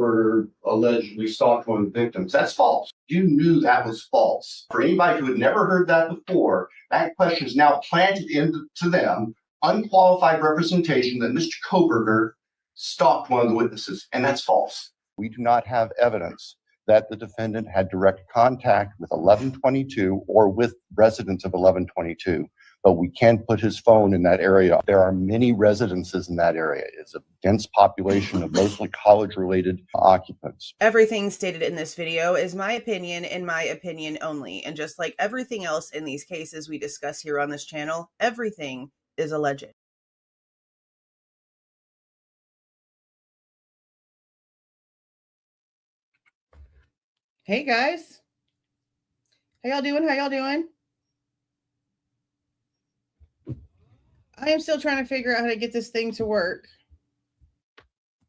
Kohberger allegedly stalked one of the victims. That's false. You knew that was false. For anybody who had never heard that before, that question is now planted into them, unqualified representation that Mr. Kohberger stalked one of the witnesses, and that's false. We do not have evidence that the defendant had direct contact with 1122 or with residents of 1122. But we can put his phone in that area. There are many residences in that area. It's a dense population of mostly college-related occupants. Everything stated in this video is my opinion and my opinion only. And just like everything else in these cases we discuss here on this channel, everything is alleged. Hey guys. How y'all doing? How y'all doing? I am still trying to figure out how to get this thing to work.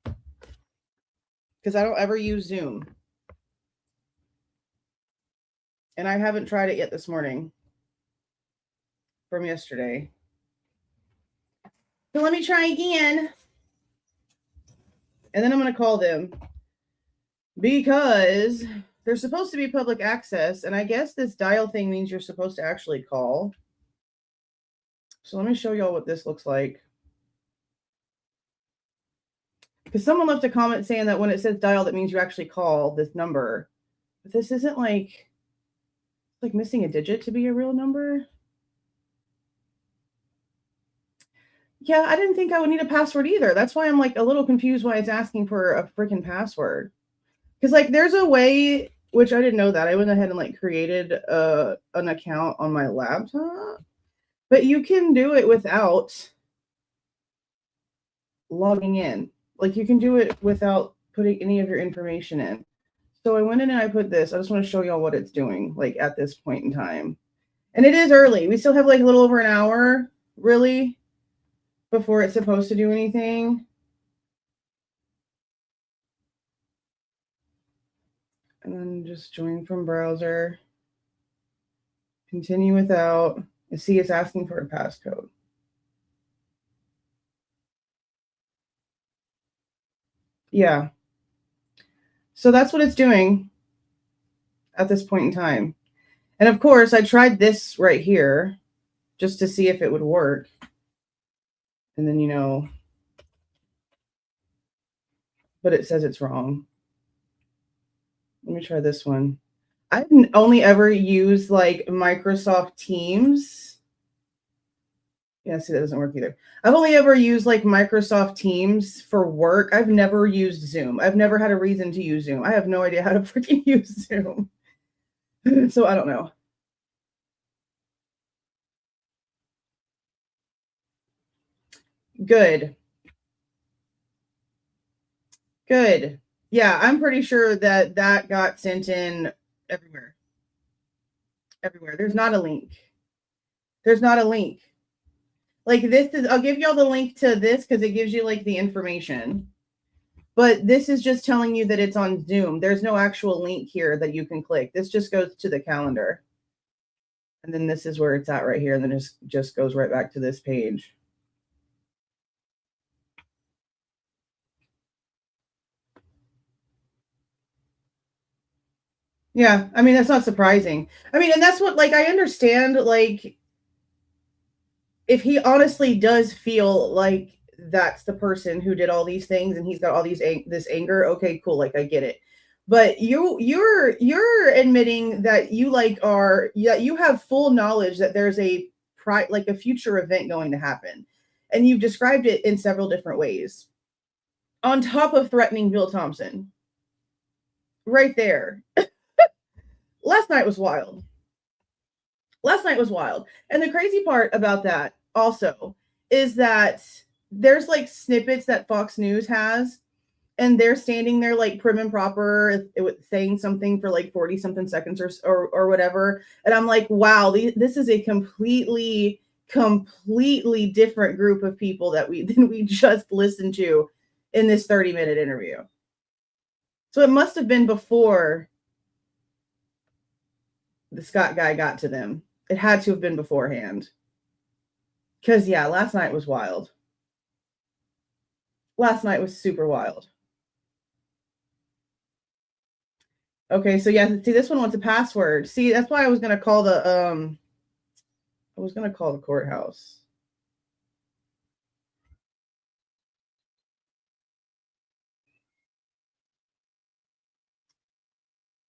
Because I don't ever use Zoom. And I haven't tried it yet this morning. From yesterday. So let me try again. And then I'm going to call them. Because they're supposed to be public access. And I guess this dial thing means you're supposed to actually call. So let me show y'all what this looks like. Because someone left a comment saying that when it says dial, that means you actually call this number. But this isn't like missing a digit to be a real number. Yeah, I didn't think I would need a password either. That's why I'm like a little confused why it's asking for a freaking password. Because like there's a way, which I didn't know that. I went ahead and like created an account on my laptop. But you can do it without logging in. Like you can do it without putting any of your information in. So I went in and I put this. I just want to show y'all what it's doing like at this point in time. And it is early. We still have like a little over an hour, really, before it's supposed to do anything. And then just join from browser. Continue without. And see, it's asking for a passcode. Yeah. So that's what it's doing at this point in time. And of course, I tried this right here just to see if it would work. And then, you know, but it says it's wrong. Let me try this one. I've only ever used like Microsoft Teams. Yeah, see, that doesn't work either. I've only ever used like Microsoft Teams for work. I've never used Zoom. I've never had a reason to use Zoom. I have no idea how to freaking use Zoom. So I don't know. Good. Good. Yeah, I'm pretty sure that that got sent in everywhere. Everywhere. There's not a link. There's not a link. Like this is, I'll give y'all the link to this because it gives you like the information. But this is just telling you that it's on Zoom. There's no actual link here that you can click. This just goes to the calendar. And then this is where it's at right here. And then it just goes right back to this page. Yeah, I mean, that's not surprising. I mean, and that's what, like, I understand, like, if he honestly does feel like that's the person who did all these things and he's got all these this anger, okay, cool, like I get it. But you're admitting that you like are, yeah, you have full knowledge that there's a like a future event going to happen, and you've described it in several different ways. On top of threatening Bill Thompson, right there. Last night was wild. Last night was wild. And the crazy part about that also is that there's like snippets that Fox News has, and they're standing there like prim and proper, saying something for like 40 something seconds or whatever. And I'm like, wow, this is a completely different group of people than we just listened to in this 30-minute interview. So it must have been before the Scott guy got to them. It had to have been beforehand. Because, yeah, last night was wild. Last night was super wild. Okay, so yeah, see, this one wants a password. See, that's why I was gonna call the courthouse.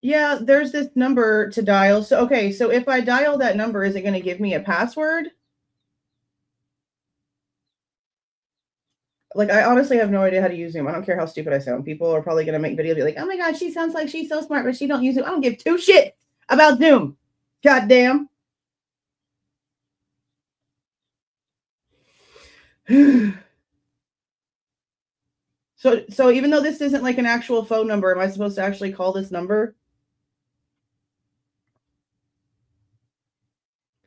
Yeah, there's this number to dial. So okay, so if I dial that number, is it going to give me a password? Like, I honestly have no idea how to use Zoom. I don't care how stupid I sound. People are probably going to make videos be like, "Oh my god, she sounds like she's so smart, but she don't use Zoom." I don't give two shit about Zoom. Goddamn. So even though this isn't like an actual phone number, am I supposed to actually call this number?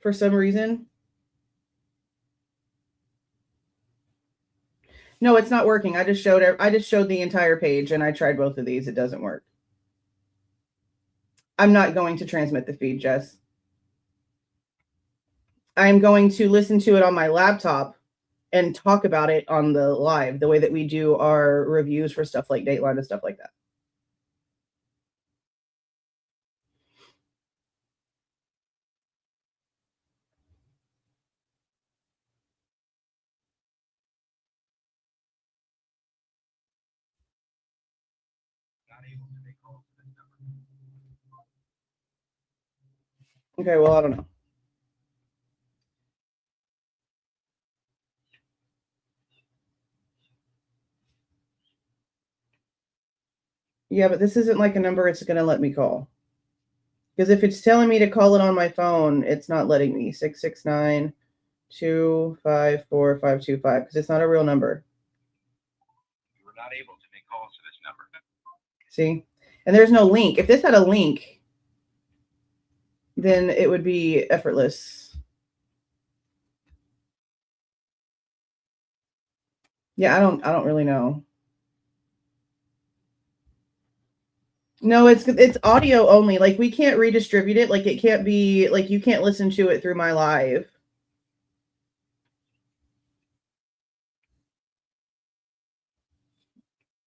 For some reason? No, it's not working. I just showed the entire page and I tried both of these. It doesn't work. I'm not going to transmit the feed, Jess. I'm going to listen to it on my laptop and talk about it on the live, the way that we do our reviews for stuff like Dateline and stuff like that. Okay, well, I don't know. Yeah, but this isn't like a number it's going to let me call. Because if it's telling me to call it on my phone, it's not letting me. 669-254-525, because it's not a real number. You were not able to make calls to this number. See? And there's no link. If this had a link, then it would be effortless. Yeah, I don't really know. No, it's audio only. Like, we can't redistribute it. Like, it can't be like, you can't listen to it through my live.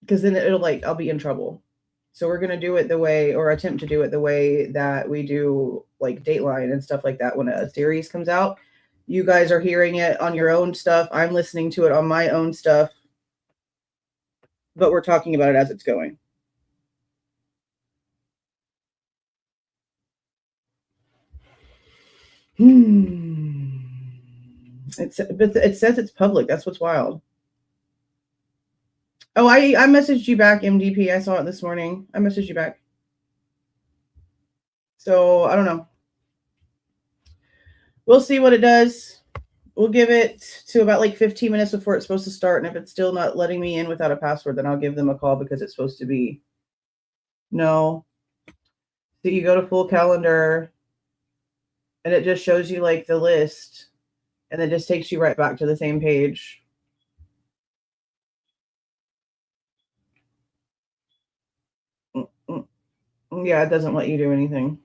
Because then it'll, like, I'll be in trouble. So we're gonna do it the way, or attempt to do it the way that we do like Dateline and stuff like that when a series comes out. You guys are hearing it on your own stuff. I'm listening to it on my own stuff. But we're talking about it as it's going. It says it's public. That's what's wild. Oh, I messaged you back, MDP. I saw it this morning. I messaged you back. So I don't know. We'll see what it does. We'll give it to about like 15 minutes before it's supposed to start. And if it's still not letting me in without a password, then I'll give them a call because it's supposed to be. No. So you go to full calendar and it just shows you like the list and it just takes you right back to the same page. Yeah, it doesn't let you do anything.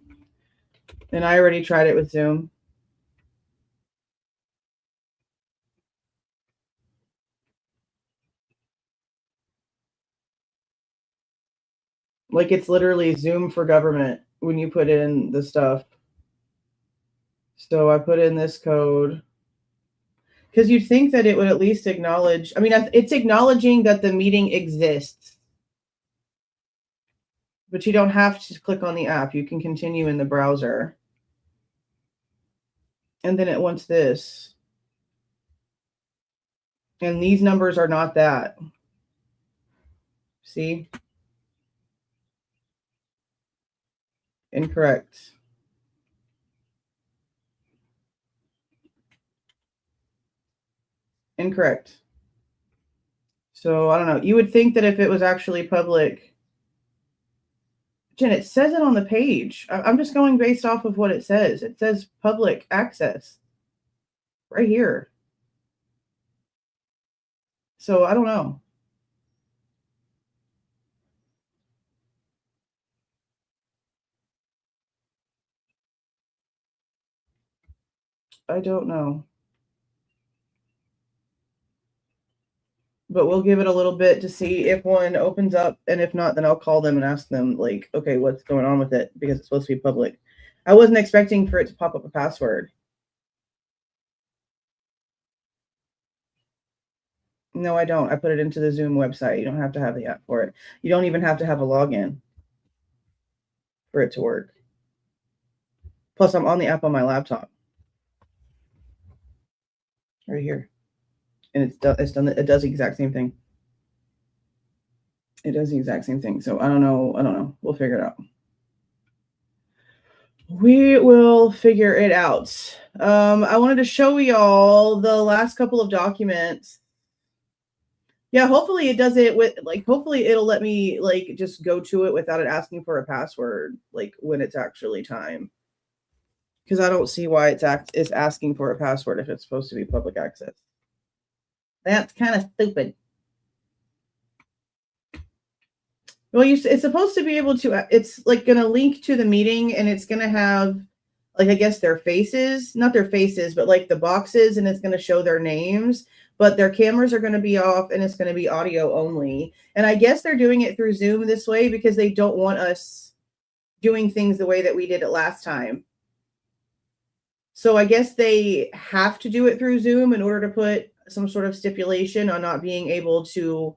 And I already tried it with Zoom. Like, it's literally Zoom for government when you put in the stuff. So I put in this code because you'd think that it would at least acknowledge. I mean, it's acknowledging that the meeting exists, but you don't have to click on the app. You can continue in the browser. And then it wants this. And these numbers are not that. See? Incorrect. Incorrect. So I don't know. You would think that if it was actually public. Jen, it says it on the page. I'm just going based off of what it says. It says public access right here. So I don't know. I don't know. but we'll give it a little bit to see if one opens up, and if not, then I'll call them and ask them, like, okay, what's going on with it, because it's supposed to be public. I wasn't expecting for it to pop up a password. No, I don't. I put it into the Zoom website. You don't have to have the app for it. You don't even have to have a login for it to work. Plus, I'm on the app on my laptop. Right here. And it does the exact same thing. It does the exact same thing. So I don't know. We'll figure it out. We will figure it out. I wanted to show y'all the last couple of documents. Yeah, hopefully it does it with, like, hopefully it'll let me, like, just go to it without it asking for a password, like, when it's actually time. Because I don't see why it's asking for a password if it's supposed to be public access. That's kind of stupid. Well, it's supposed to be able to, it's like going to link to the meeting, and it's going to have, like, I guess their faces, not their faces, but like the boxes, and it's going to show their names, but their cameras are going to be off, and it's going to be audio only. And I guess they're doing it through Zoom this way because they don't want us doing things the way that we did it last time. So I guess they have to do it through Zoom in order to put some sort of stipulation on not being able to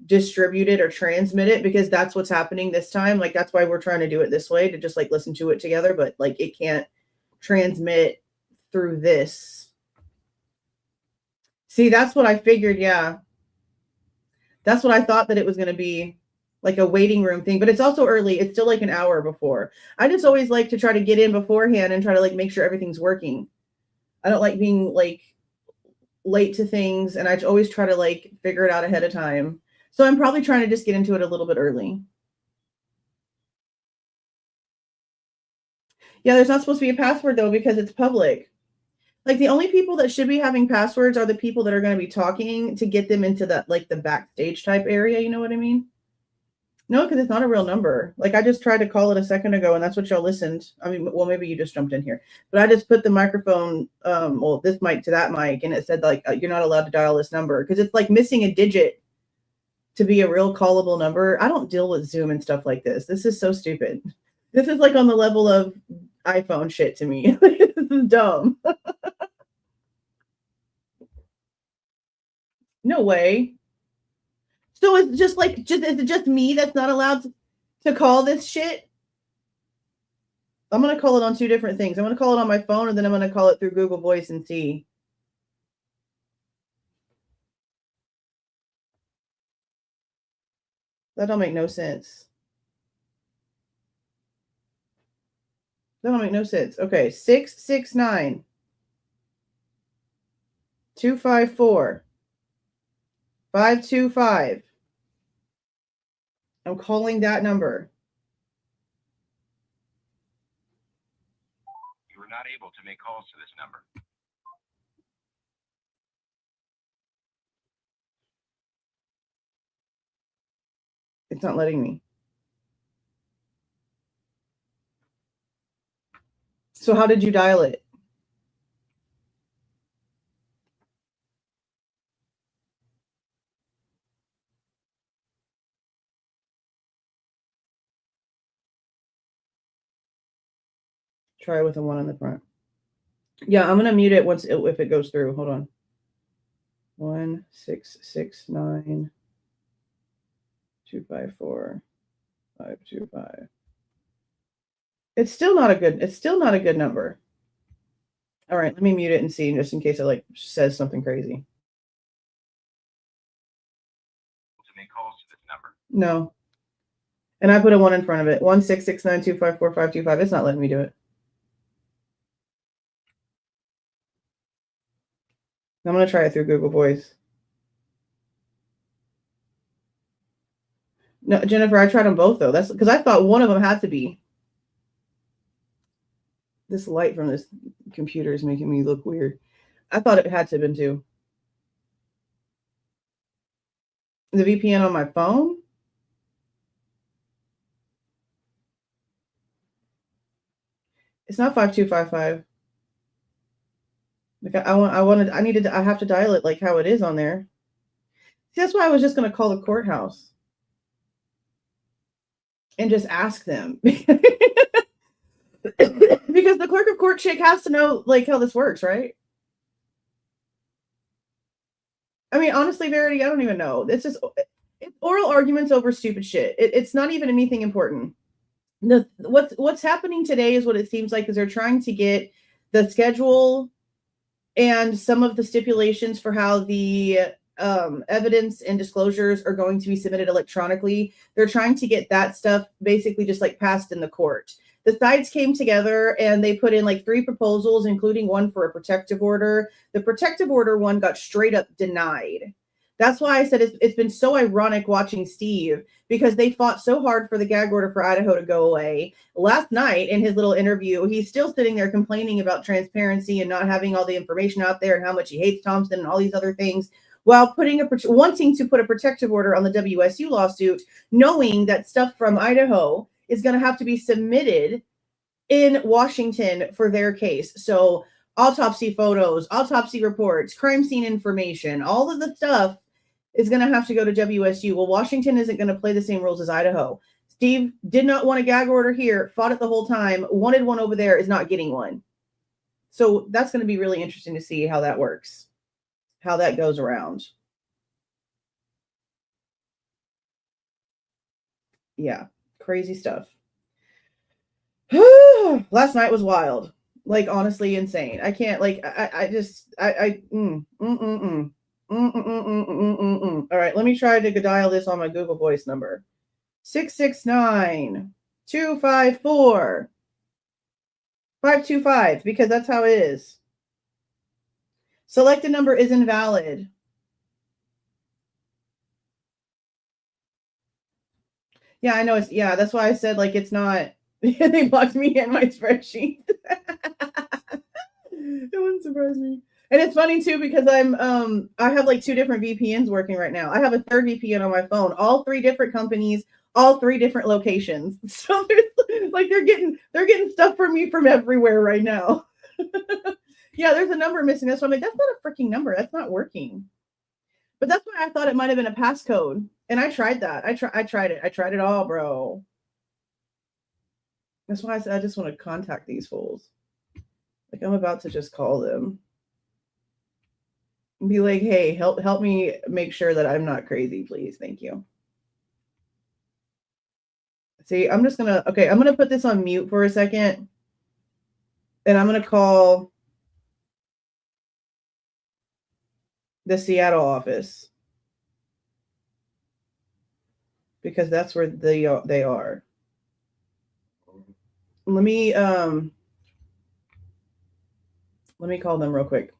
distribute it or transmit it, because that's what's happening this time. Like, that's why we're trying to do it this way, to just like listen to it together, but like it can't transmit through this. See, that's what I figured. Yeah, that's what I thought that it was going to be, like a waiting room thing, but it's also early. It's still like an hour before. I just always like to try to get in beforehand and try to like make sure everything's working. I don't like being like late to things, and I always try to like figure it out ahead of time. So I'm probably trying to just get into it a little bit early. Yeah, there's not supposed to be a password though, because it's public. Like, the only people that should be having passwords are the people that are going to be talking to get them into that, like the backstage type area. You know what I mean? No, because it's not a real number. Like, I just tried to call it a second ago, and that's what y'all listened. I mean, well, maybe you just jumped in here, but I just put the microphone, well, this mic to that mic, and it said like, you're not allowed to dial this number, because it's like missing a digit to be a real callable number. I don't deal with Zoom and stuff like this. This is so stupid. This is like on the level of iPhone shit to me. This is dumb. No way. So it's just like, is it just me that's not allowed to call this shit? I'm going to call it on two different things. I'm going to call it on my phone, and then I'm going to call it through Google Voice and see. That don't make no sense. That don't make no sense. Okay, 669 254 525. I'm calling that number. You are not able to make calls to this number. It's not letting me. So how did you dial it? Try with a 1 on the front. Yeah, I'm going to mute it once if it goes through. Hold on. 1669 254 525. It's still not a good number. All right, let me mute it and see, just in case it like says something crazy. To make calls to this number. No. And I put a 1 in front of it. 1669 254 525. It's not letting me do it. I'm going to try it through Google Voice. No, Jennifer, I tried them both, though. That's because I thought one of them had to be. This light from this computer is making me look weird. I thought it had to have been two. The VPN on my phone? It's not 5255. Like I have to dial it like how it is on there. That's why I was just going to call the courthouse and just ask them. Because the clerk of court chick has to know, like, how this works, right? I mean, honestly, Verity, I don't even know. It's just it's oral arguments over stupid shit. It's not even anything important. What's happening today is what it seems like is they're trying to get the schedule and some of the stipulations for how the evidence and disclosures are going to be submitted electronically. They're trying to get that stuff basically just like passed in the court. The sides came together and they put in like 3 proposals, including one for a protective order. The protective order one got straight up denied. That's why I said it's been so ironic watching Steve, because they fought so hard for the gag order for Idaho to go away. Last night in his little interview, he's still sitting there complaining about transparency and not having all the information out there and how much he hates Thompson and all these other things, while wanting to put a protective order on the WSU lawsuit, knowing that stuff from Idaho is going to have to be submitted in Washington for their case. So autopsy photos, autopsy reports, crime scene information, all of the stuff is going to have to go to WSU. Well, Washington isn't going to play the same rules as Idaho. Steve did not want a gag order here, fought it the whole time, wanted one over there, is not getting one. So that's going to be really interesting to see how that works, how that goes around. Yeah, crazy stuff. Last night was wild. Like, honestly, insane. I can't, like, All right, let me try to dial this on my Google Voice number. 669-254-525, because that's how it is. Selected number is invalid. Yeah, I know. That's why I said, like, it's not. They blocked me in my spreadsheet. It wouldn't surprise me. And it's funny too, because I have like 2 different VPNs working right now. I have a third VPN on my phone, all 3 different companies, all 3 different locations. So like they're getting stuff from me from everywhere right now. Yeah, there's a number missing. That's why I'm like, that's not a freaking number. That's not working. But that's why I thought it might have been a passcode. And I tried that. I tried it. I tried it all, bro. That's why I said I just want to contact these fools. Like, I'm about to just call them and be like, hey, help me make sure that I'm not crazy, please. Thank you. See, I'm going to put this on mute for a second. And I'm going to call the Seattle office, because that's where they are. Let me call them real quick.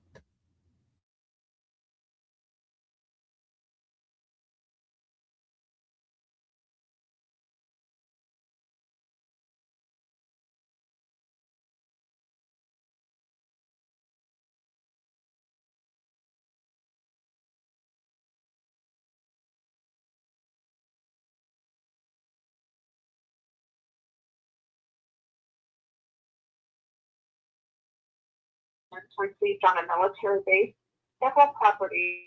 Received on a military base, several properties.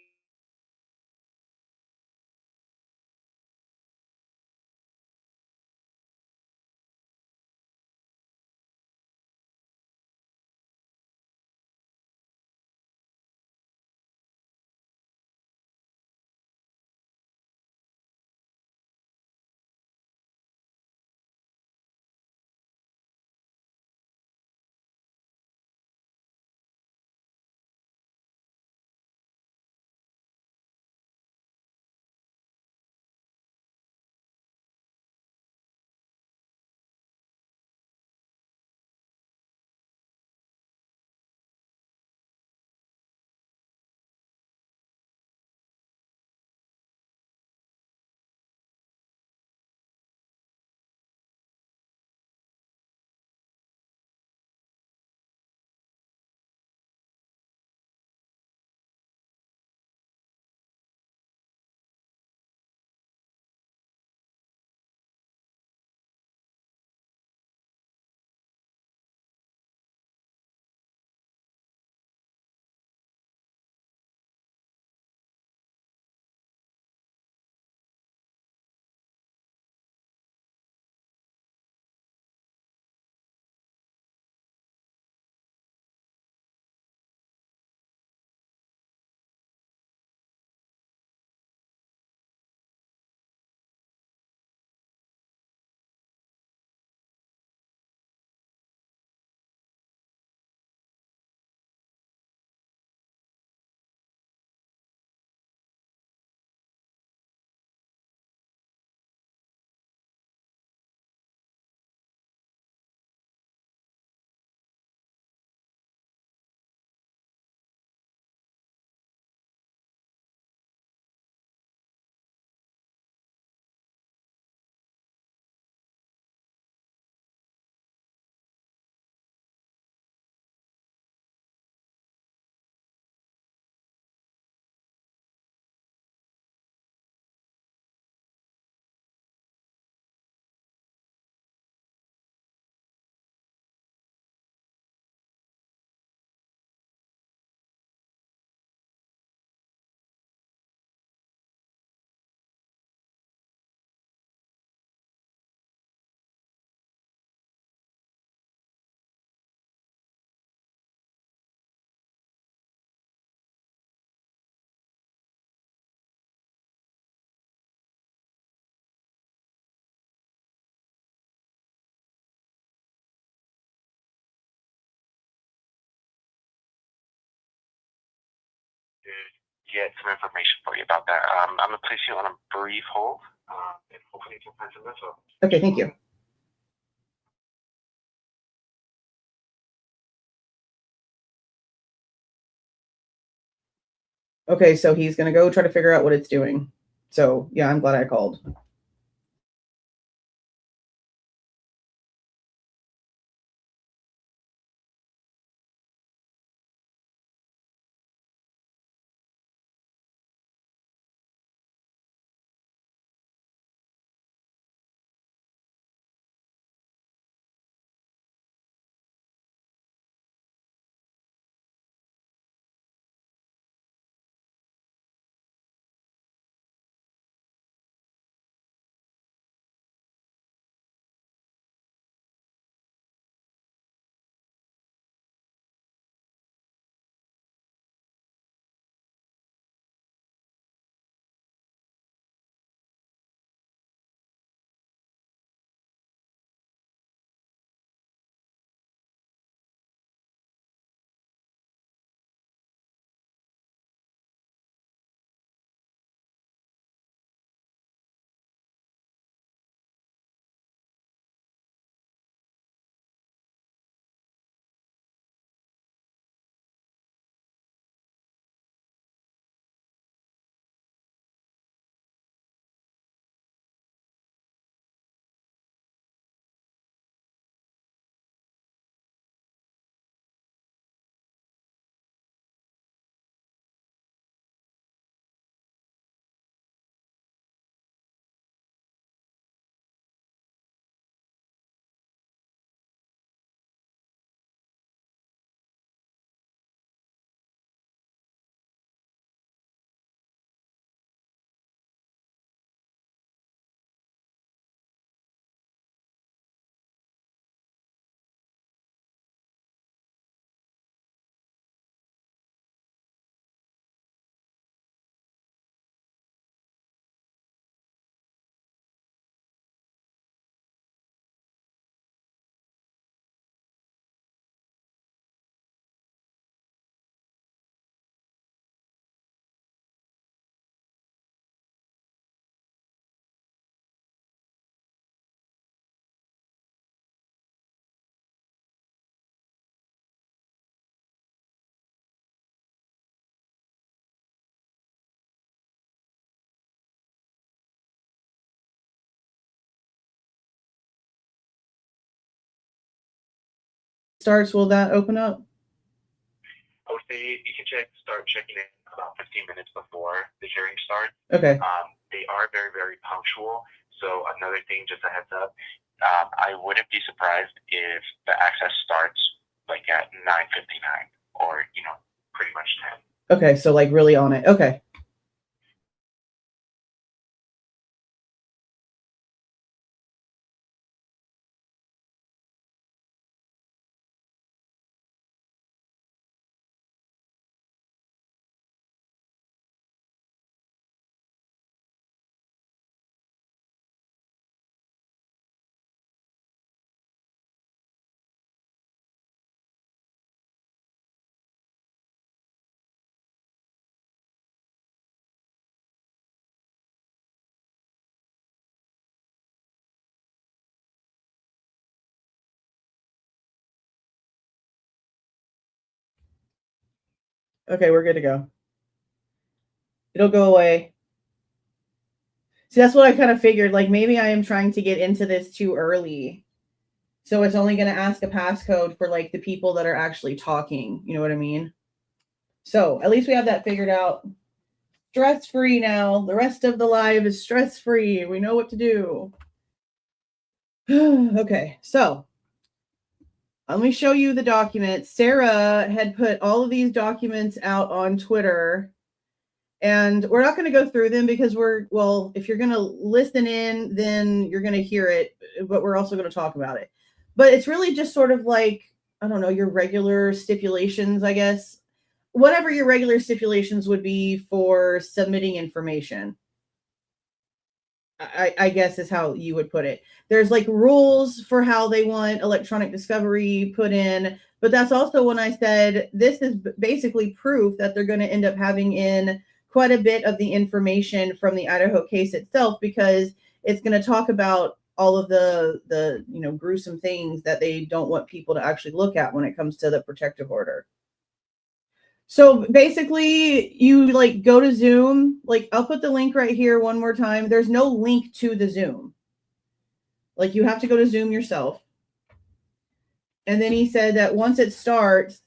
get some information for you about that. I'm going to place you on a brief hold, and hopefully you can find some info. Okay, thank you. Okay, so he's going to go try to figure out what it's doing. So, yeah, I'm glad I called. Starts, will that open up? I would say you can start checking it about 15 minutes before the hearing starts. Okay. They are very, very punctual. So another thing, just a heads up, I wouldn't be surprised if the access starts like at 9:59 or, pretty much 10. Okay, so like really on it. Okay. Okay, we're good to go. It'll go away. See, that's what I kind of figured. Like maybe I am trying to get into this too early. So it's only going to ask a passcode for like the people that are actually talking. You know what I mean? So at least we have that figured out. Stress-free now. The rest of the live is stress-free. We know what to do. Okay, so let me show you the documents. Sarah had put all of these documents out on Twitter. And we're not going to go through them because if you're going to listen in, then you're going to hear it, but we're also going to talk about it. But it's really just sort of like, I don't know, your regular stipulations, I guess. Whatever your regular stipulations would be for submitting information, I guess is how you would put it. There's like rules for how they want electronic discovery put in. But that's also when I said this is basically proof that they're going to end up having in quite a bit of the information from the Idaho case itself, because it's going to talk about all of the gruesome things that they don't want people to actually look at when it comes to the protective order. So basically, you like go to Zoom. Like, I'll put the link right here one more time. There's no link to the Zoom. Like, you have to go to Zoom yourself. And then he said that once it starts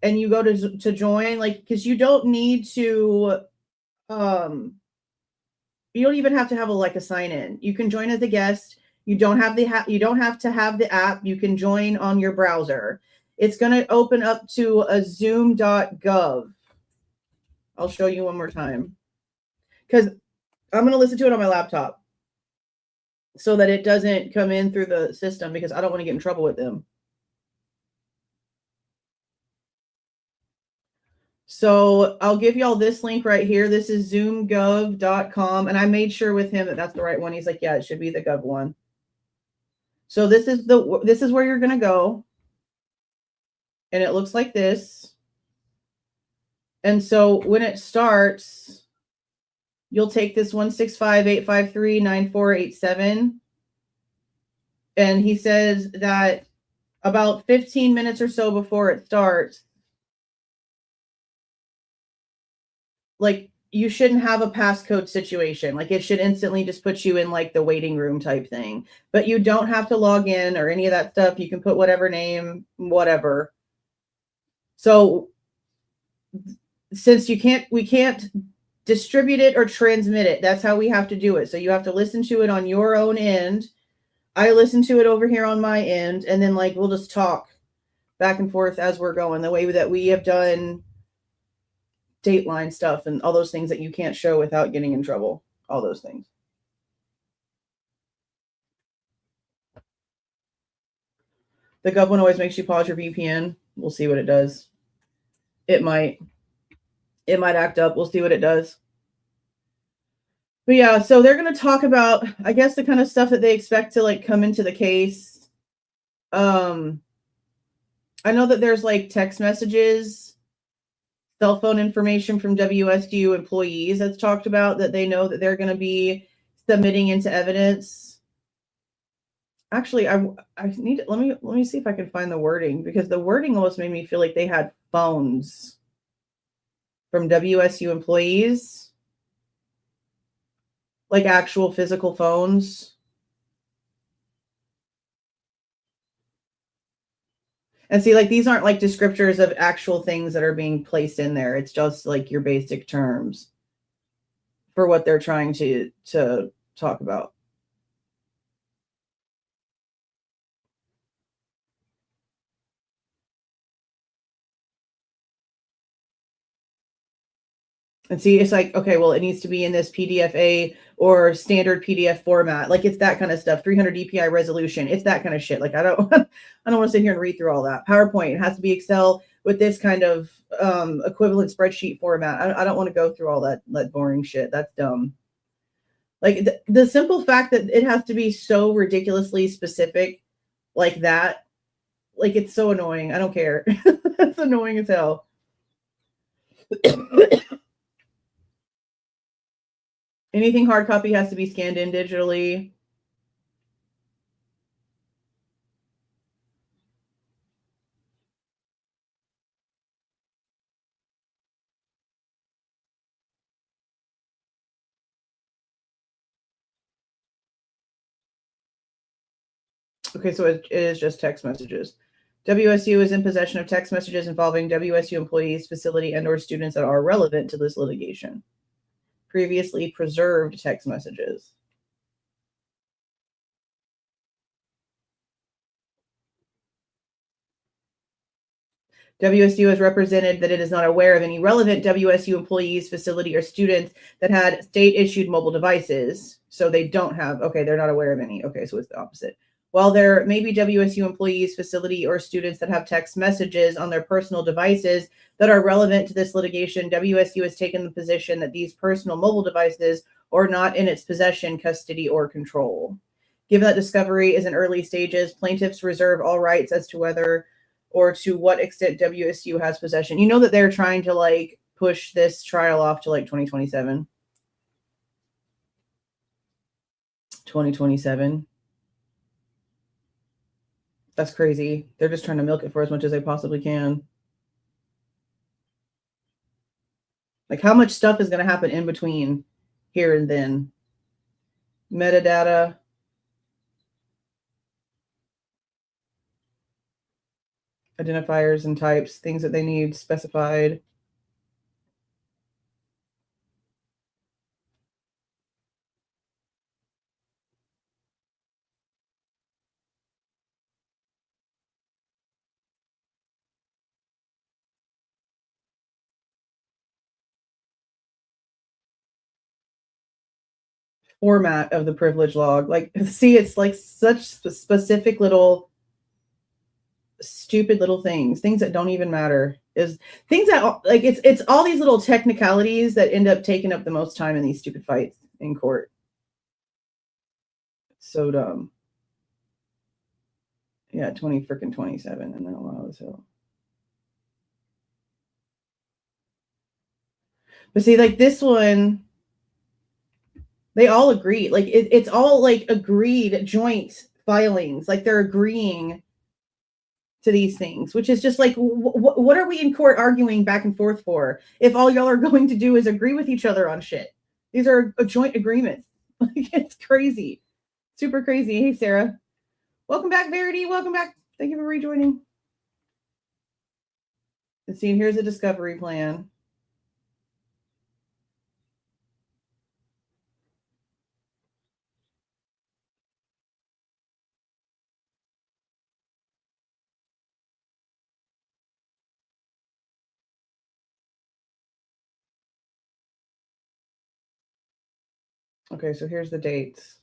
and you go to join, like, because you don't need to, you don't even have to have a sign in. You can join as a guest. You don't have you don't have to have the app. You can join on your browser. It's going to open up to a zoom.gov. I'll show you one more time, because I'm going to listen to it on my laptop so that it doesn't come in through the system, because I don't want to get in trouble with them. So I'll give y'all this link right here. This is zoomgov.com. And I made sure with him that that's the right one. He's like, yeah, it should be the gov one. So this is where you're going to go. And it looks like this. And so when it starts, you'll take this 165-853-9487. And he says that about 15 minutes or so before it starts, like, you shouldn't have a passcode situation. Like, it should instantly just put you in like the waiting room type thing. But you don't have to log in or any of that stuff. You can put whatever name, whatever. So since we can't distribute it or transmit it, that's how we have to do it. So you have to listen to it on your own end. I listen to it over here on my end, and then like we'll just talk back and forth as we're going, the way that we have done Dateline stuff and all those things that you can't show without getting in trouble. All those things. The gov one always makes you pause your VPN. We'll see what it does. It might act up. We'll see what it does. But yeah, so they're going to talk about, I guess, the kind of stuff that they expect to like come into the case. I know that there's like text messages, cell phone information from WSU employees that's talked about that they know that they're going to be submitting into evidence. Actually, I need to, let me see if I can find the wording, because the wording almost made me feel like they had phones from WSU employees, like actual physical phones. And see, like, these aren't like descriptors of actual things that are being placed in there. It's just like your basic terms for what they're trying to talk about. And see, it's like, okay, well, it needs to be in this PDF-A or standard PDF format. Like, it's that kind of stuff. 300 DPI resolution. It's that kind of shit. Like, I don't want to sit here and read through all that. PowerPoint, it has to be Excel with this kind of equivalent spreadsheet format. I don't want to go through all that boring shit. That's dumb. Like, the simple fact that it has to be so ridiculously specific like that, like, it's so annoying. I don't care. It's annoying as hell. Anything hard copy has to be scanned in digitally. Okay, so it is just text messages. WSU is in possession of text messages involving WSU employees, facility, and/or students that are relevant to this litigation. Previously preserved text messages. WSU has represented that it is not aware of any relevant WSU employees, facility, or students that had state-issued mobile devices. So they don't have, okay, they're not aware of any. Okay, so it's the opposite. While there may be WSU employees, facility, or students that have text messages on their personal devices that are relevant to this litigation, WSU has taken the position that these personal mobile devices are not in its possession, custody, or control. Given that discovery is in early stages, plaintiffs reserve all rights as to whether or to what extent WSU has possession. You know that they're trying to like push this trial off to like 2027. 2027. That's crazy. They're just trying to milk it for as much as they possibly can. Like, how much stuff is going to happen in between here and then? Metadata. Identifiers and types, things that they need specified. Format of the privilege log. Like, see, it's like such specific little stupid little things that don't even matter. Is things that like it's all these little technicalities that end up taking up the most time in these stupid fights in court. So dumb. Yeah, 27 and then allow so. But see, like this one, they all agree. Like it's all like agreed joint filings. Like they're agreeing to these things, which is just like, what are we in court arguing back and forth for? If all y'all are going to do is agree with each other on shit. These are a joint agreements. Like it's crazy. Super crazy. Hey, Sarah. Welcome back, Verity. Welcome back. Thank you for rejoining. And see, here's a discovery plan. Okay, so here's the dates.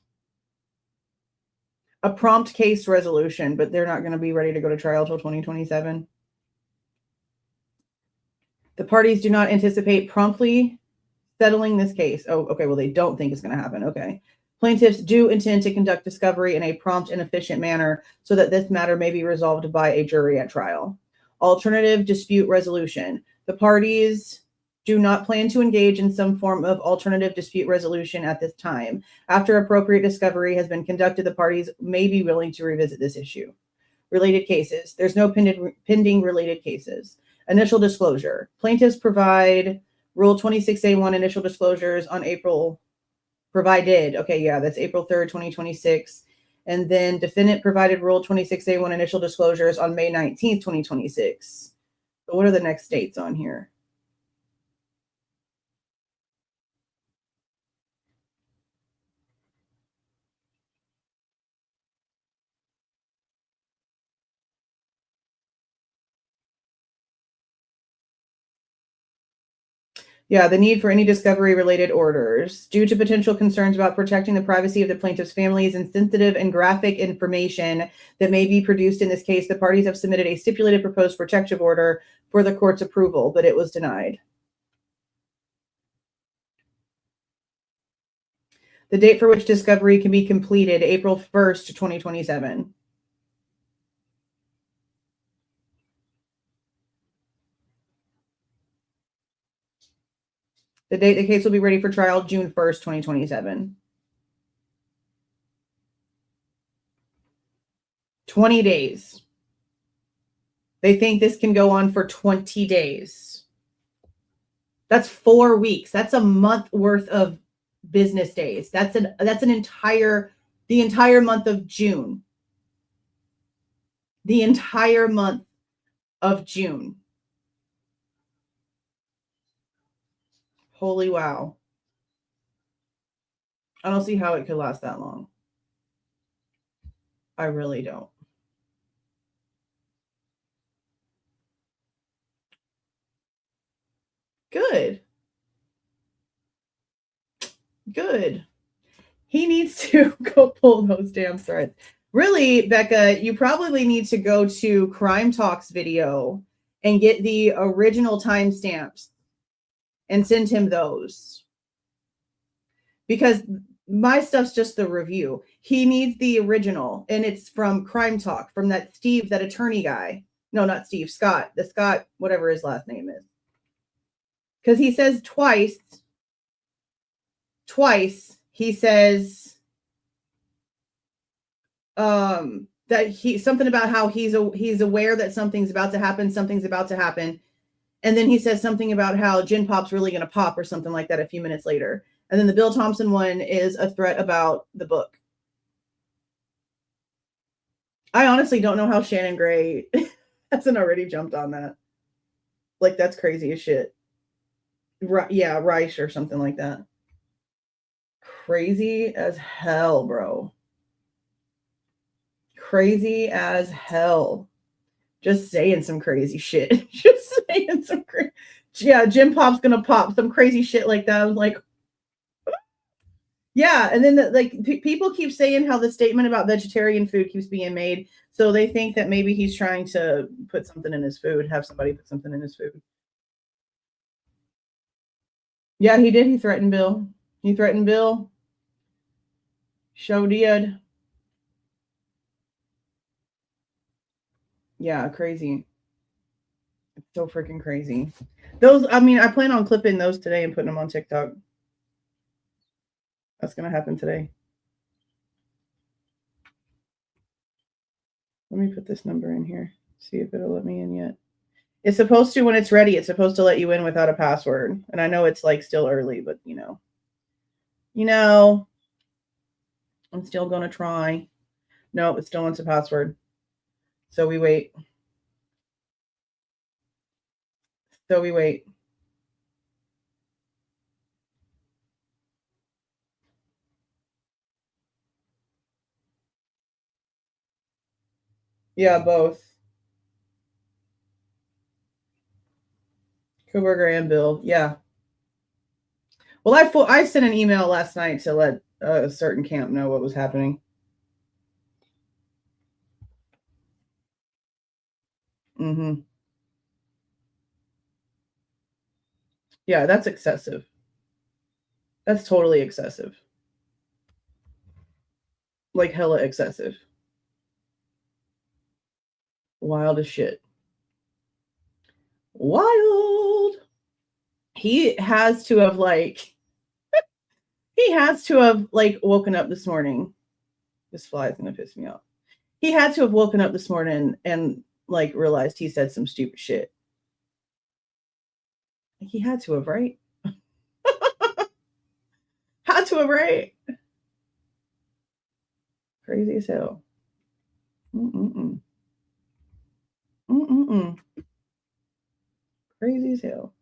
A prompt case resolution, but they're not going to be ready to go to trial till 2027. The parties do not anticipate promptly settling this case. Oh, okay. Well, they don't think it's going to happen. Okay. Plaintiffs do intend to conduct discovery in a prompt and efficient manner so that this matter may be resolved by a jury at trial. Alternative dispute resolution. The parties do not plan to engage in some form of alternative dispute resolution at this time. After appropriate discovery has been conducted, the parties may be willing to revisit this issue. Related cases. There's no pending related cases. Initial disclosure. Plaintiffs provide Rule 26A1 initial disclosures on April provided. Okay, yeah, that's April 3rd, 2026. And then defendant provided Rule 26A1 initial disclosures on May 19th, 2026. So what are the next dates on here? Yeah, the need for any discovery-related orders. Due to potential concerns about protecting the privacy of the plaintiff's families and sensitive and graphic information that may be produced in this case, the parties have submitted a stipulated proposed protective order for the court's approval, but it was denied. The date for which discovery can be completed, April 1st, 2027. The date the case will be ready for trial, June 1st, 2027. 20 days. They think this can go on for 20 days. That's 4 weeks. That's a month worth of business days. That's the entire month of June. The entire month of June. Holy wow. I don't see how it could last that long. I really don't. Good. Good. He needs to go pull those damn threads. Really, Becca, you probably need to go to Crime Talks video and get the original timestamps and send him those. Because my stuff's just the review. He needs the original, and it's from Crime Talk, from that Steve, that attorney guy. No, not Steve, Scott. The Scott, whatever his last name is. Because he says twice, he says that something about how he's aware that something's about to happen. And then he says something about how Gin Pop's really going to pop or something like that a few minutes later. And then the Bill Thompson one is a threat about the book. I honestly don't know how Shannon Gray hasn't already jumped on that. Like, that's crazy as shit. Yeah, Reich or something like that. Crazy as hell, bro. Crazy as hell. Just saying some crazy shit. Just saying some crazy. Yeah, Jim Pop's gonna pop some crazy shit like that. I was like, yeah. And then people keep saying how the statement about vegetarian food keeps being made, so they think that maybe he's trying to put something in his food, have somebody put something in his food. Yeah, he did. He threatened Bill. Show did. Yeah, crazy. It's so freaking crazy. Those, I mean, I plan on clipping those today and putting them on TikTok. That's going to happen today. Let me put this number in here. See if it'll let me in yet. It's supposed to, when it's ready, it's supposed to let you in without a password. And I know it's like still early, but you know, I'm still going to try. No, it still wants a password. So we wait. Yeah, both. Kohberger and Bill. Yeah. Well, I sent an email last night to let a certain camp know what was happening. Mm-hmm. Yeah, that's excessive. That's totally excessive. Like hella excessive. Wild as shit. Wild. He has to have woken up this morning. This fly is gonna piss me off. He had to have woken up this morning and like realized he said some stupid shit. He had to have, right? Had to have, right? Crazy as hell. Crazy as hell.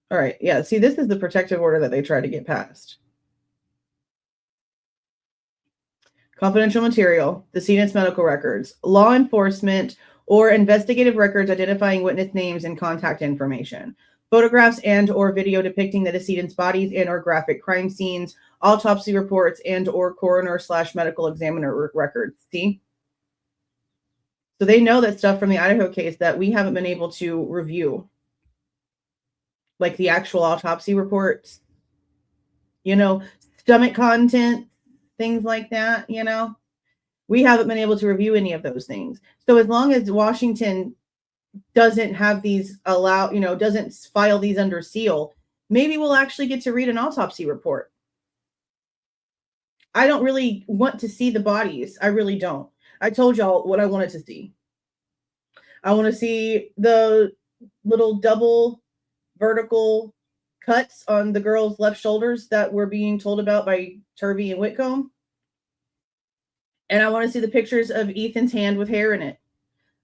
All right. Yeah. See, this is the protective order that they tried to get passed. Confidential material, decedent's medical records, law enforcement or investigative records identifying witness names and contact information, photographs and or video depicting the decedent's bodies and or graphic crime scenes, autopsy reports and or coroner/medical examiner records. See? So they know that stuff from the Idaho case that we haven't been able to review. Like the actual autopsy reports, stomach content, things like that, we haven't been able to review any of those things. So as long as Washington doesn't have these doesn't file these under seal, maybe we'll actually get to read an autopsy report. I don't really want to see the bodies. I really don't. I told y'all what I wanted to see. I want to see the little double vertical cuts on the girl's left shoulders that were being told about by Turvey and Whitcomb. And I want to see the pictures of Ethan's hand with hair in it.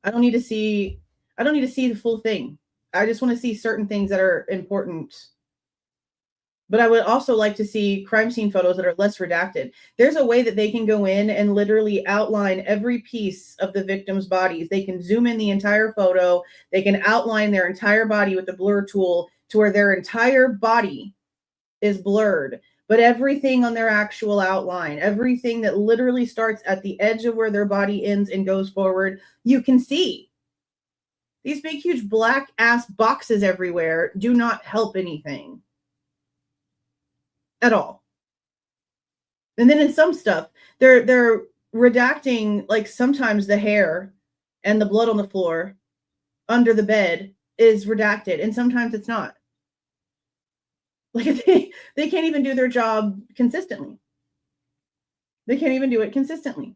I don't need to see the full thing. I just want to see certain things that are important. But I would also like to see crime scene photos that are less redacted. There's a way that they can go in and literally outline every piece of the victim's bodies. They can zoom in the entire photo. They can outline their entire body with the blur tool to where their entire body is blurred. But everything on their actual outline, everything that literally starts at the edge of where their body ends and goes forward, you can see. These big, huge black ass boxes everywhere do not help anything. At all. And then in some stuff, they're redacting like sometimes the hair and the blood on the floor under the bed is redacted, and sometimes it's not. Like they can't even do their job consistently. They can't even do it consistently.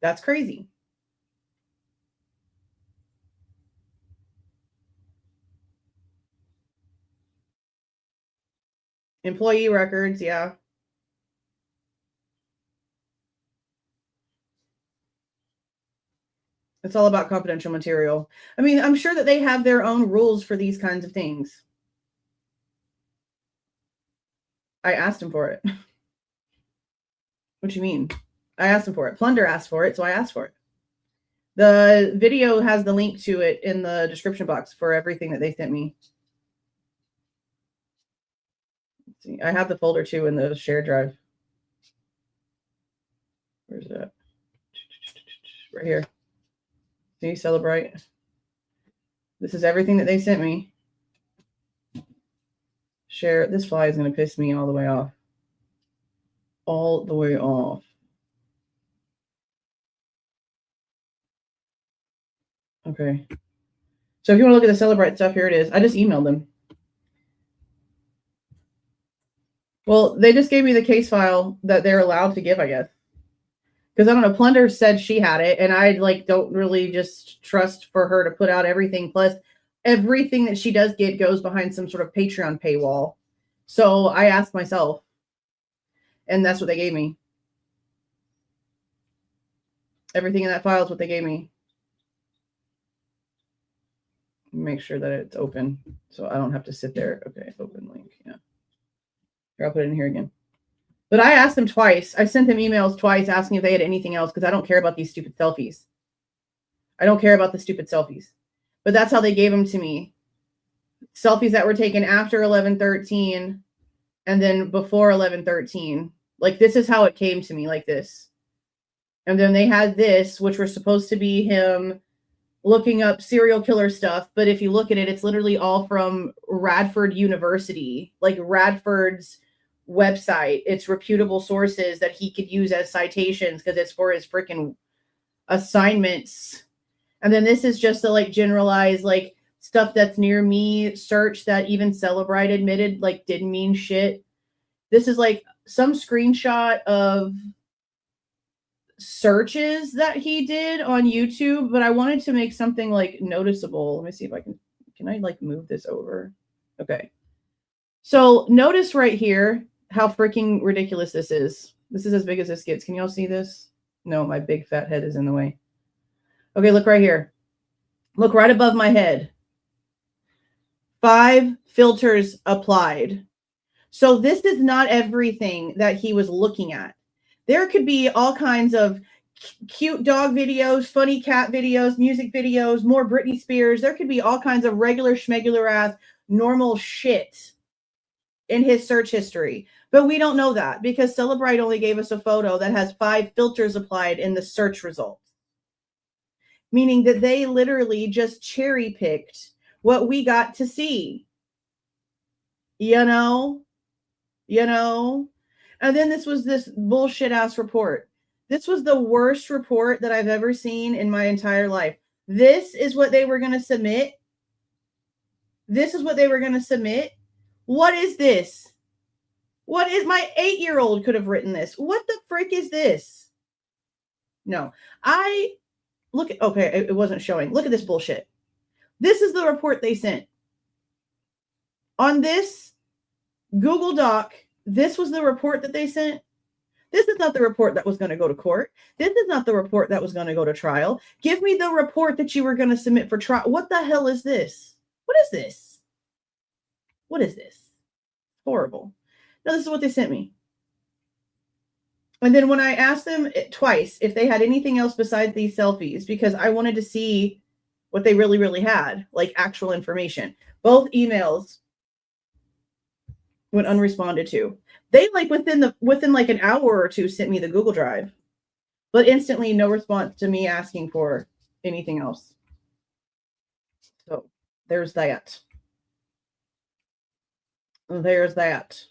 That's crazy. Employee records, yeah. It's all about confidential material. I mean, I'm sure that they have their own rules for these kinds of things. I asked him for it. What do you mean? I asked him for it. Plunder asked for it, so I asked for it. The video has the link to it in the description box for everything that they sent me. Let's see. I have the folder too in the shared drive. Where's that? Right here. See, Celebrate. This is everything that they sent me. Share. This fly is going to piss me all the way off. All the way off. Okay. So if you want to look at the Celebrate stuff, here it is. I just emailed them. Well, they just gave me the case file that they're allowed to give, I guess. Because I don't know, Plunder said she had it, and I don't really just trust for her to put out everything. Plus, everything that she does get goes behind some sort of Patreon paywall. So I asked myself, and that's what they gave me. Everything in that file is what they gave me. Make sure that it's open, so I don't have to sit there. Okay, open link. Yeah. Here, I'll put it in here again. But I asked them twice. I sent them emails twice asking if they had anything else because I don't care about these stupid selfies. I don't care about the stupid selfies. But that's how they gave them to me. Selfies that were taken after 11/13 and then before 11/13. Like, this is how it came to me, like this. And then they had this, which was supposed to be him looking up serial killer stuff. But if you look at it, it's literally all from Radford University, like Radford's website. It's reputable sources that he could use as citations because it's for his freaking assignments. And then this is just the generalized stuff that's near me search that even Celebrite admitted didn't mean shit. This is some screenshot of searches that he did on YouTube, but I wanted to make something noticeable. Let me see if I can I move this over? Okay. So notice right here how freaking ridiculous this is. This is as big as this gets. Can y'all see this? No, my big fat head is in the way. Okay, look right here. Look right above my head. 5 filters applied. So this is not everything that he was looking at. There could be all kinds of cute dog videos, funny cat videos, music videos, more Britney Spears. There could be all kinds of regular schmegular ass normal shit in his search history. But we don't know that because Celebrite only gave us a photo that has 5 filters applied in the search results. Meaning that they literally just cherry picked what we got to see. You know? And then this was this bullshit ass report. This was the worst report that I've ever seen in my entire life. This is what they were going to submit. This is what they were going to submit. What is this? What is my 8-year-old could have written this? What the frick is this? No, look at, okay, it wasn't showing. Look at this bullshit. This is the report they sent. On this Google Doc, this was the report that they sent. This is not the report that was going to go to court. This is not the report that was going to go to trial. Give me the report that you were going to submit for trial. What the hell is this? What is this? What is this? Horrible. Now, this is what they sent me. And then when I asked them twice if they had anything else besides these selfies, because I wanted to see what they really, really had, actual information, both emails went unresponded to. They within an hour or two sent me the Google Drive, but instantly no response to me asking for anything else. So there's that. There's that.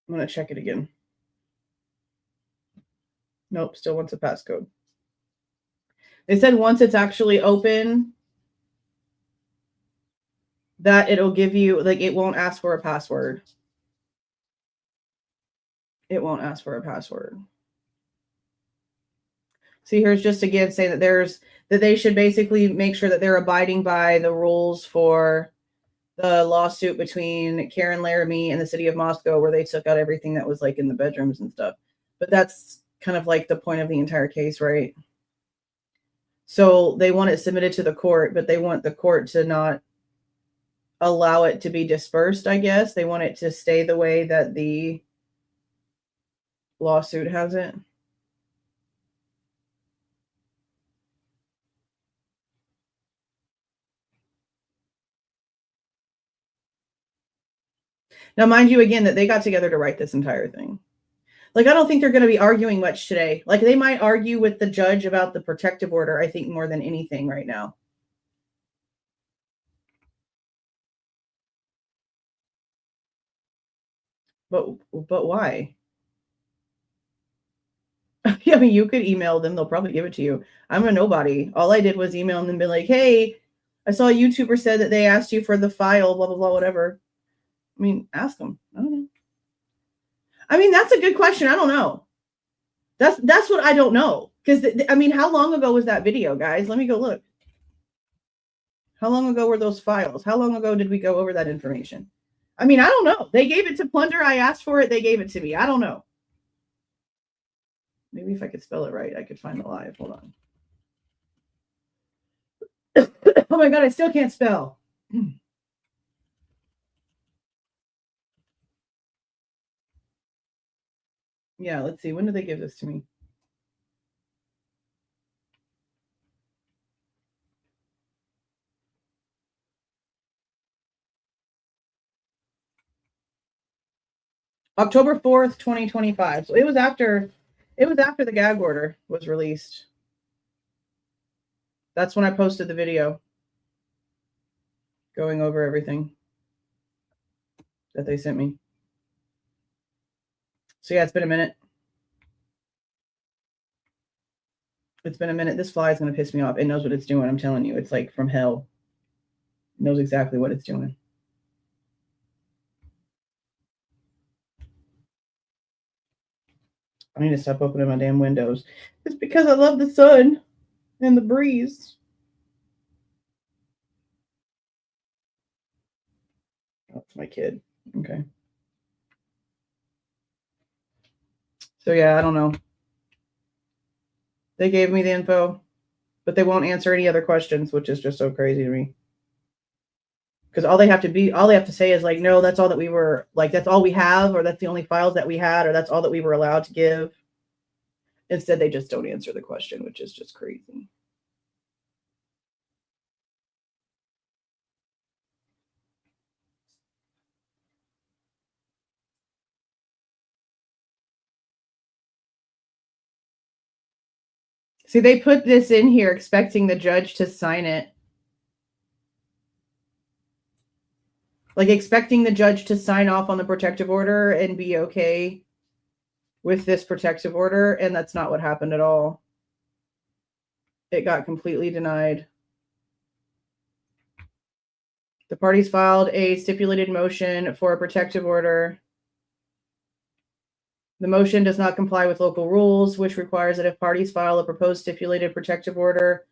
I'm going to check it again. Nope, still wants a passcode. They said once it's actually open, that it'll give you, like, it won't ask for a password. It won't ask for a password. See, here's just again saying that that they should basically make sure that they're abiding by the rules for the lawsuit between Karen Laramie and the city of Moscow, where they took out everything that was like in the bedrooms and stuff. But that's kind of like the point of the entire case, right? So they want it submitted to the court, but they want the court to not allow it to be dispersed, I guess. They want it to stay the way that the lawsuit has it. Now, mind you, again, that they got together to write this entire thing. Like, I don't think they're going to be arguing much today. Like, they might argue with the judge about the protective order, I think, more than anything right now. But why? Yeah, I mean, you could email them. They'll probably give it to you. I'm a nobody. All I did was email them and be like, hey, I saw a YouTuber said that they asked you for the file, blah, blah, blah, whatever. I mean, ask them. I don't know. I mean, that's a good question. I don't know. That's what I don't know. Because, I mean, how long ago was that video, guys? Let me go look. How long ago were those files? How long ago did we go over that information? I mean, I don't know. They gave it to Plunder. I asked for it. They gave it to me. I don't know. Maybe if I could spell it right, I could find the live. Hold on. Oh my God, I still can't spell. Yeah, let's see. When did they give this to me? October 4th, 2025. So it was after the gag order was released. That's when I posted the video going over everything that they sent me. So yeah, it's been a minute. It's been a minute. This fly is going to piss me off. It knows what it's doing. I'm telling you, it's like from hell. It knows exactly what it's doing. I need to stop opening my damn windows. It's because I love the sun and the breeze. Oh, it's my kid. Okay. So yeah, I don't know. They gave me the info, but they won't answer any other questions, which is just so crazy to me. Because all they have to say is like, no, that's all that we were, like, that's all we have, or that's the only files that we had, or that's all that we were allowed to give. Instead, they just don't answer the question, which is just crazy. See, they put this in here expecting the judge to sign it. Like expecting the judge to sign off on the protective order and be okay with this protective order. And that's not what happened at all. It got completely denied. The parties filed a stipulated motion for a protective order. The motion does not comply with local rules, which requires that if parties file a proposed stipulated protective order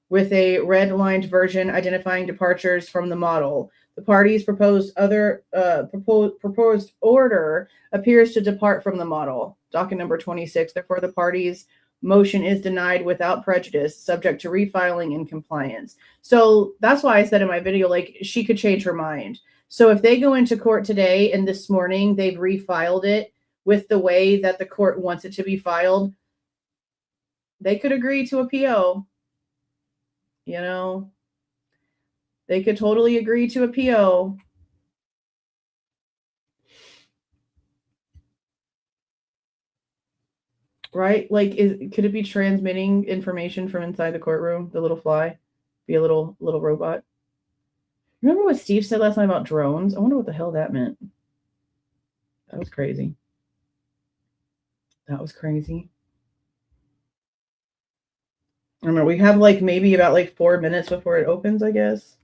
with a red-lined version identifying departures from the model, the parties' proposed order appears to depart from the model. Docket number 26. Therefore, the parties' motion is denied without prejudice, subject to refiling and compliance. So that's why I said in my video, like, she could change her mind. So if they go into court today and this morning they've refiled it with the way that the court wants it to be filed, they could agree to a PO. You know, they could totally agree to a PO. Right? Like, could it be transmitting information from inside the courtroom? The little fly? Be a little robot? Remember what Steve said last night about drones? I wonder what the hell that meant. That was crazy. That was crazy. I don't know. We have like maybe about like 4 minutes before it opens, I guess.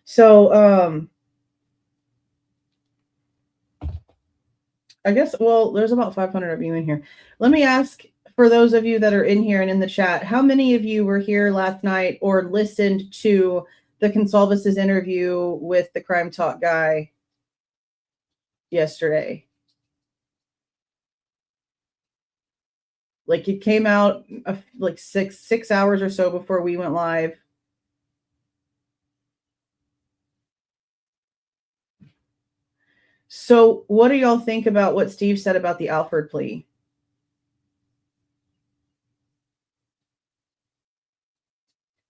So, I guess, well, there's about 500 of you in here. Let me ask, for those of you that are in here and in the chat, how many of you were here last night or listened to the Goncalves' interview with the Crime Talk guy yesterday? Like, it came out like six hours or so before we went live. So what do y'all think about what Steve said about the Alford plea?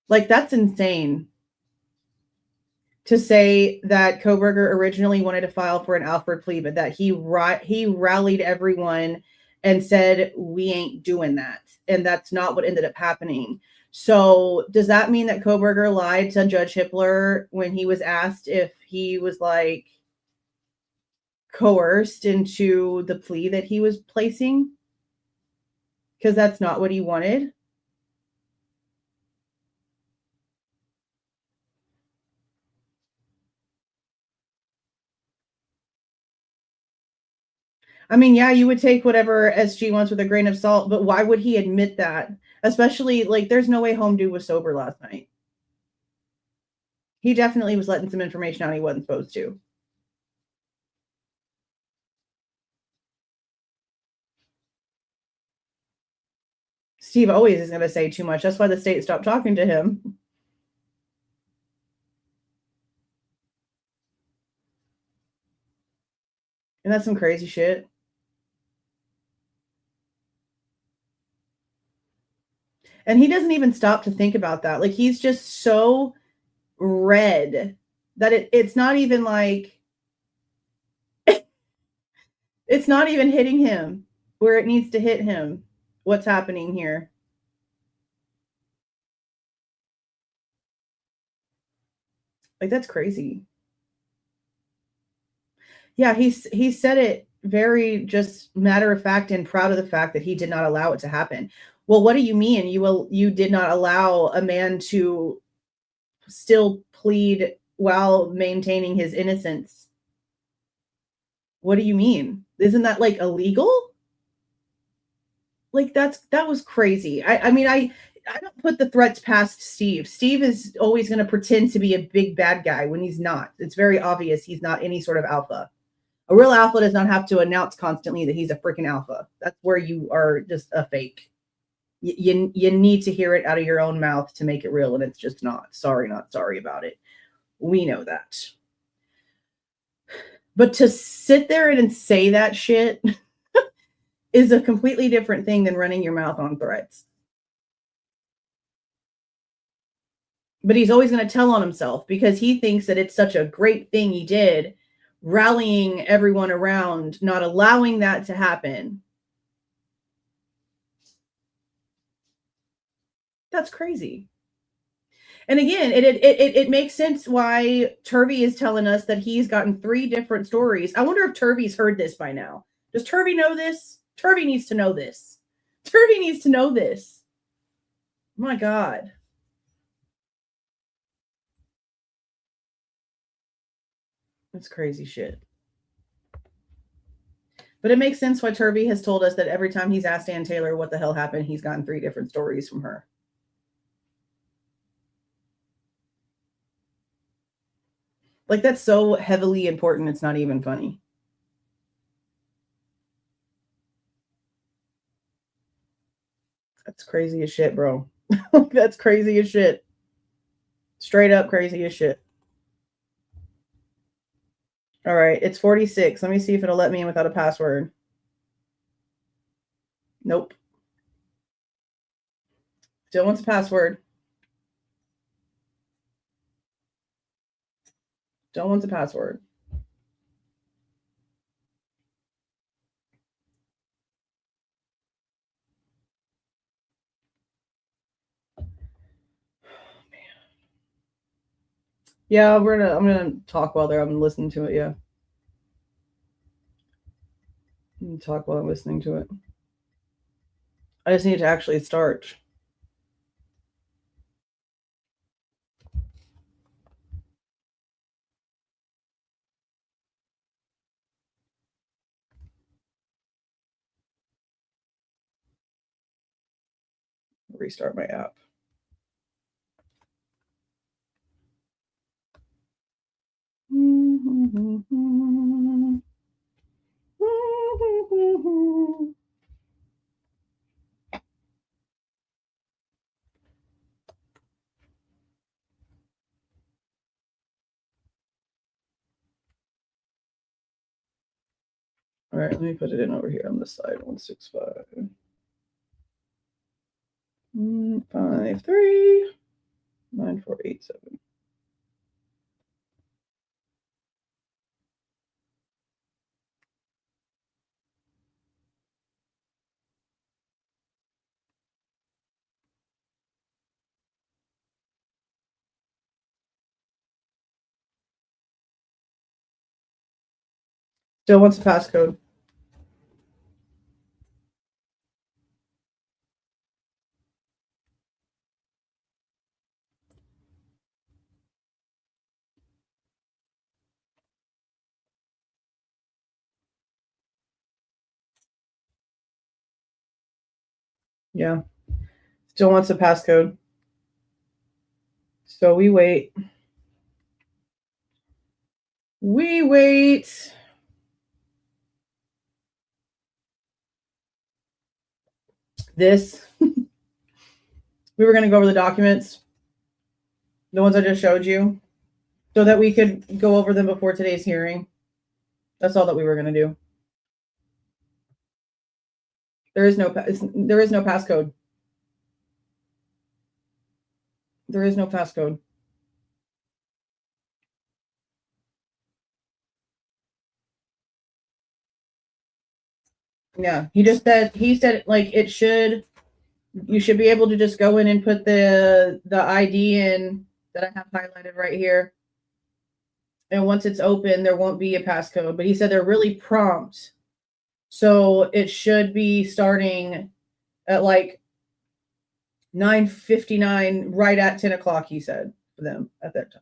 Like, that's insane to say that Kohberger originally wanted to file for an Alford plea, but that he rallied everyone and said, we ain't doing that. And that's not what ended up happening. So does that mean that Kohberger lied to Judge Hippler when he was asked if he was like coerced into the plea that he was placing? Because that's not what he wanted. I mean, yeah, you would take whatever SG wants with a grain of salt, but why would he admit that? Especially, like, there's no way Home Dude was sober last night. He definitely was letting some information out he wasn't supposed to. Steve always is going to say too much. That's why the state stopped talking to him. And that's some crazy shit. And he doesn't even stop to think about that. Like, he's just so red that it's not even like, it's not even hitting him where it needs to hit him. What's happening here? Like, that's crazy. Yeah, he said it very just matter of fact and proud of the fact that he did not allow it to happen. Well, what do you mean you did not allow a man to still plead while maintaining his innocence? What do you mean? Isn't that like illegal? Like, that was crazy. I mean, I don't put the threats past Steve. Steve is always going to pretend to be a big bad guy when he's not. It's very obvious he's not any sort of alpha. A real alpha does not have to announce constantly that he's a freaking alpha. That's where you are just a fake. You need to hear it out of your own mouth to make it real, and it's just not. Sorry, not sorry about it. We know that. But to sit there and say that shit is a completely different thing than running your mouth on threats. But he's always going to tell on himself because he thinks that it's such a great thing he did, rallying everyone around, not allowing that to happen. That's crazy. And again, it makes sense why Turvey is telling us that he's gotten 3 different stories. I wonder if Turvey's heard this by now. Does Turvey know this? Turvey needs to know this. Turvey needs to know this. My God. That's crazy shit. But it makes sense why Turvey has told us that every time he's asked Ann Taylor what the hell happened, he's gotten 3 different stories from her. Like, that's so heavily important, it's not even funny. That's crazy as shit, bro. That's crazy as shit. Straight up crazy as shit. All right, it's 46. Let me see if it'll let me in without a password. Nope. Still wants a password. Still wants a password. Yeah, I'm gonna talk while I'm listening to it. Yeah. Talk while I'm listening to it. I just need to actually start. Restart my app. All right, let me put it in over here on this side. 165. 53 9487. Still wants a passcode. Yeah. Still wants a passcode. So we wait. We wait. This. We were going to go over the documents, the ones I just showed you, so that we could go over them before today's hearing. That's all that we were going to do. There is no passcode. There is no passcode. Yeah, he said like it should. You should be able to just go in and put the ID in that I have highlighted right here. And once it's open, there won't be a passcode. But he said they're really prompt. So it should be starting at like 9:59, right at 10 o'clock, he said, for them at that time.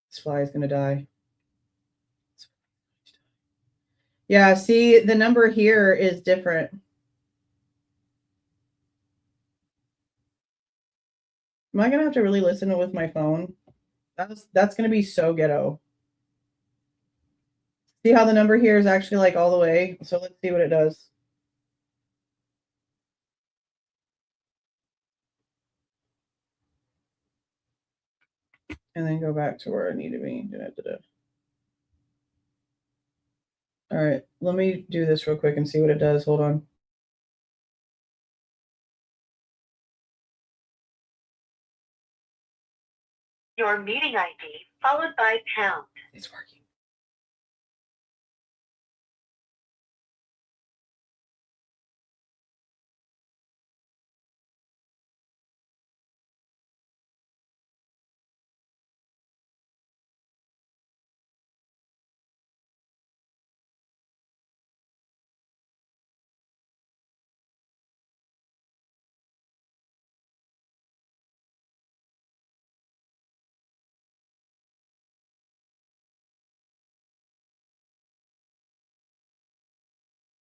This fly is going to die. Yeah, see, the number here is different. Am I going to have to really listen with my phone? That's going to be so ghetto. See how the number here is actually like all the way? So let's see what it does. And then go back to where I need to be. All right, let me do this real quick and see what it does. Hold on. Your meeting ID followed by pound. It's working.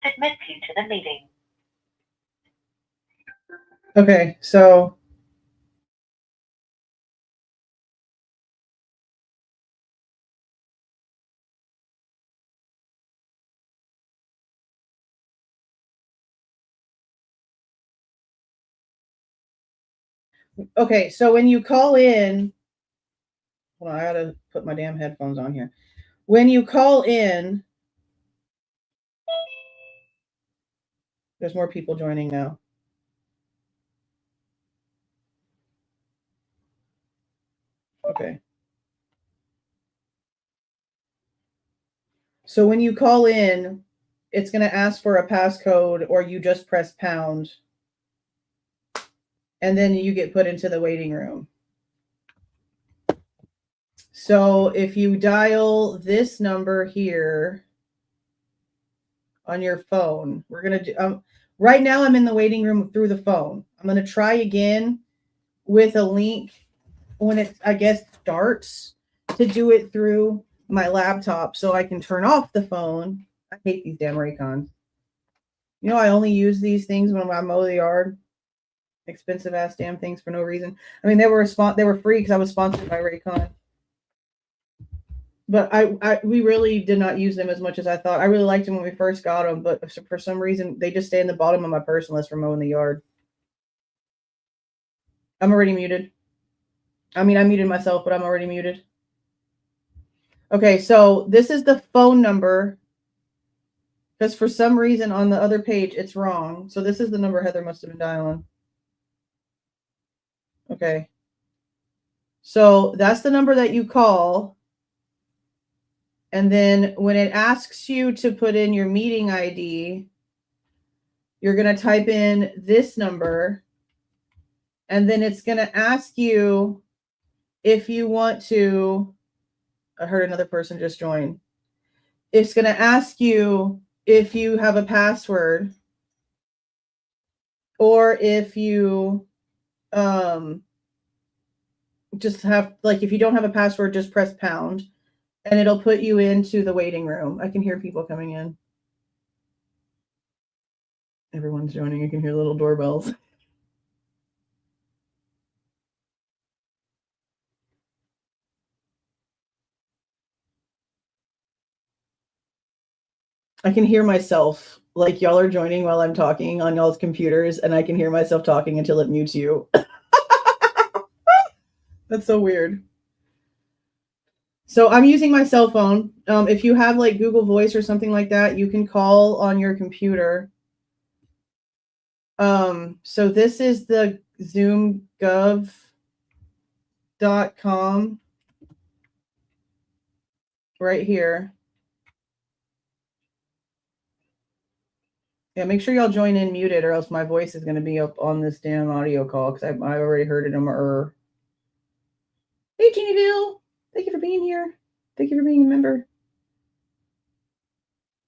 Admits you to the meeting. Okay, so okay, so when you call in, hold on, I gotta put my damn headphones on here. When you call in, there's more people joining now. Okay. So when you call in, it's going to ask for a passcode, or you just press pound. And then you get put into the waiting room. So if you dial this number here on your phone, we're going to do, right now I'm in the waiting room through the phone. I'm going to try again with a link when it, I guess, starts, to do it through my laptop so I can turn off the phone. I hate these damn Raycons. You know, I only use these things when I mow the yard. Expensive ass damn things for no reason. I mean, they were free because I was sponsored by Raycon. But we really did not use them as much as I thought. I really liked them when we first got them, but for some reason they just stay in the bottom of my purse unless we're mowing the yard. I'm already muted. I mean, I muted myself, but I'm already muted. Okay, so this is the phone number, because for some reason on the other page it's wrong. So this is the number Heather must have been dialing. Okay. So that's the number that you call. And then when it asks you to put in your meeting ID, you're going to type in this number. And then it's going to ask you if you want to. I heard another person just join. It's going to ask you if you have a password, or if you just have, like, if you don't have a password, just press pound and it'll put you into the waiting room. I can hear people coming in. Everyone's joining. I can hear little doorbells. I can hear myself, like, y'all are joining while I'm talking on y'all's computers, and I can hear myself talking until it mutes you. That's so weird. So I'm using my cell phone. If you have like Google Voice or something like that, you can call on your computer. So this is the zoomgov.com right here. Yeah, make sure y'all join in muted, or else my voice is going to be up on this damn audio call, because I already heard it in my ear. Hey, Jeannieville. Thank you for being here. Thank you for being a member.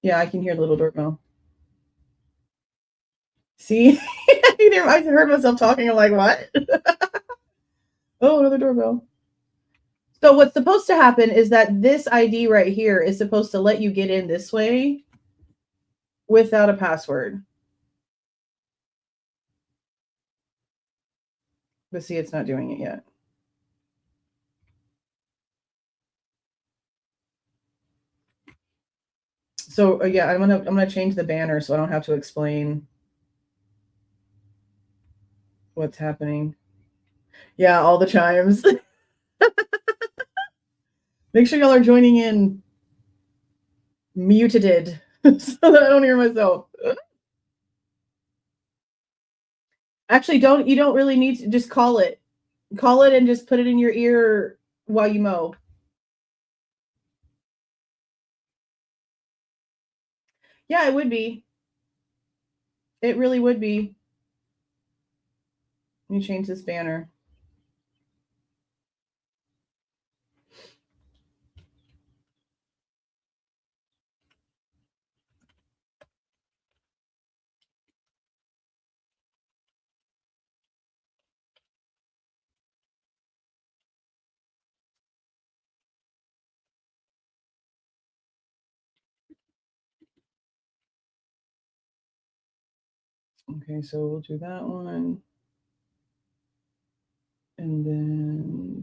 Yeah, I can hear the little doorbell. See? I heard myself talking. I'm like, what? Oh, another doorbell. So what's supposed to happen is that this ID right here is supposed to let you get in this way without a password. But see, it's not doing it yet. So yeah, I'm gonna change the banner so I don't have to explain what's happening. Yeah, all the chimes. Make sure y'all are joining in muted so that I don't hear myself. Actually, you don't really need to, just call it. Call it and just put it in your ear while you mow. Yeah, it would be. It really would be. Let me change this banner. Okay, so we'll do that one. And then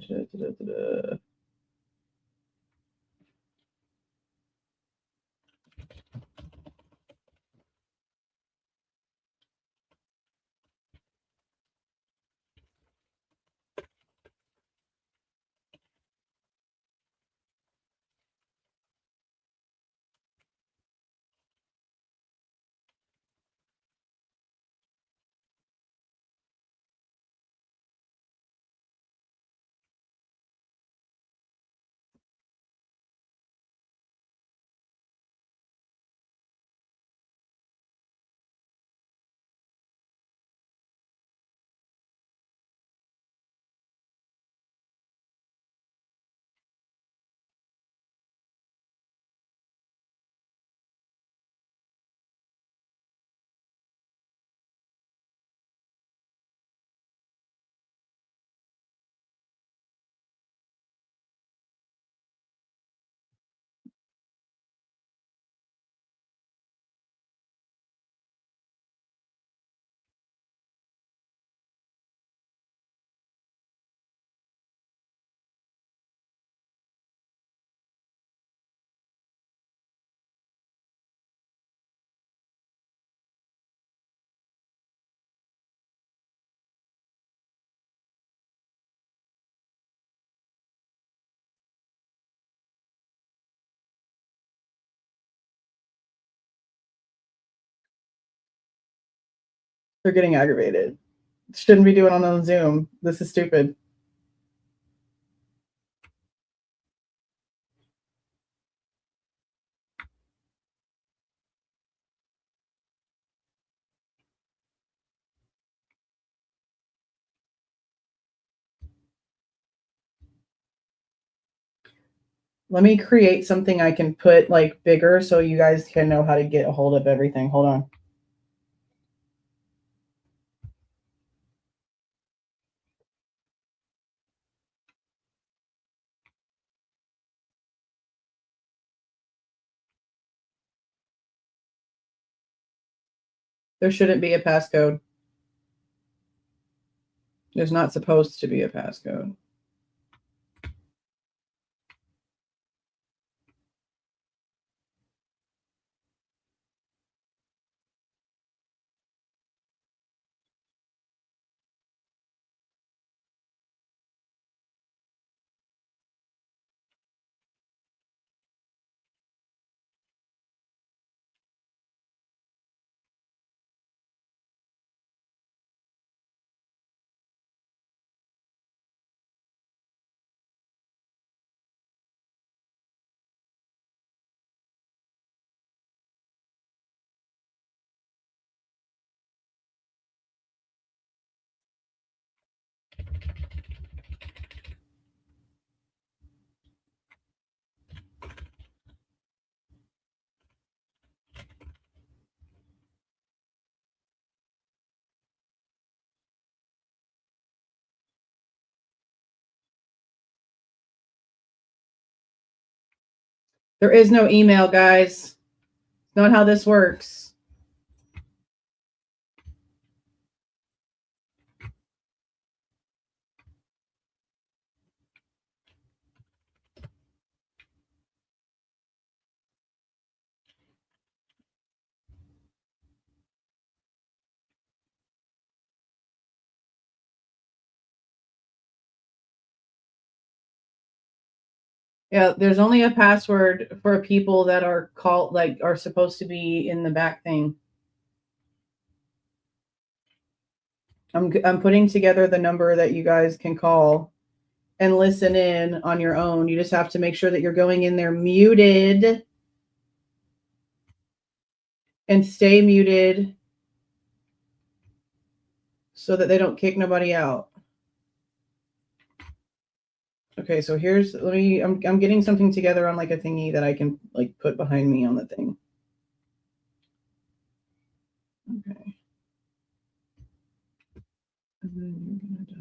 They're getting aggravated. Shouldn't be doing it on Zoom. This is stupid. Let me create something I can put like bigger so you guys can know how to get a hold of everything. Hold on. There shouldn't be a passcode. There's not supposed to be a passcode. There is no email, guys. Not how this works. Yeah, there's only a password for people that are called, like, are supposed to be in the back thing. I'm putting together the number that you guys can call and listen in on your own. You just have to make sure that you're going in there muted and stay muted so that they don't kick nobody out. Okay, so here's, I'm getting something together on like a thingy that I can like put behind me on the thing. Okay. And then you're gonna dial.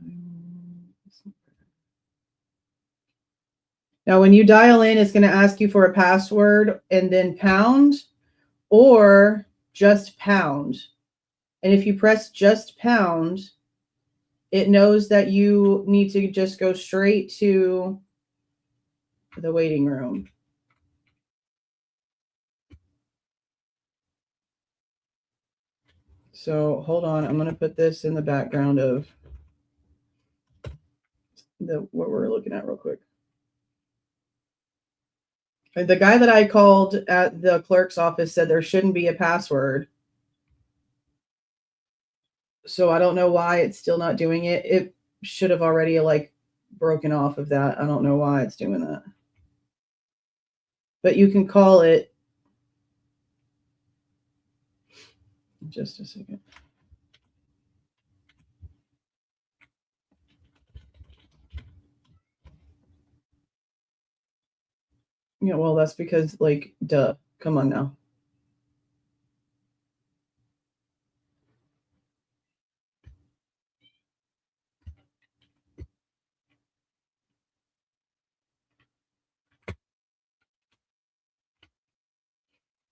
Now, when you dial in, it's going to ask you for a password and then pound or just pound. And if you press just pound, it knows that you need to just go straight to the waiting room. So hold on, I'm going to put this in the background of what we're looking at real quick. The guy that I called at the clerk's office said there shouldn't be a password. So I don't know why it's still not doing it. It should have already like broken off of that. I don't know why it's doing that. But you can call it. Just a second. Yeah, well, that's because, like, duh. Come on now.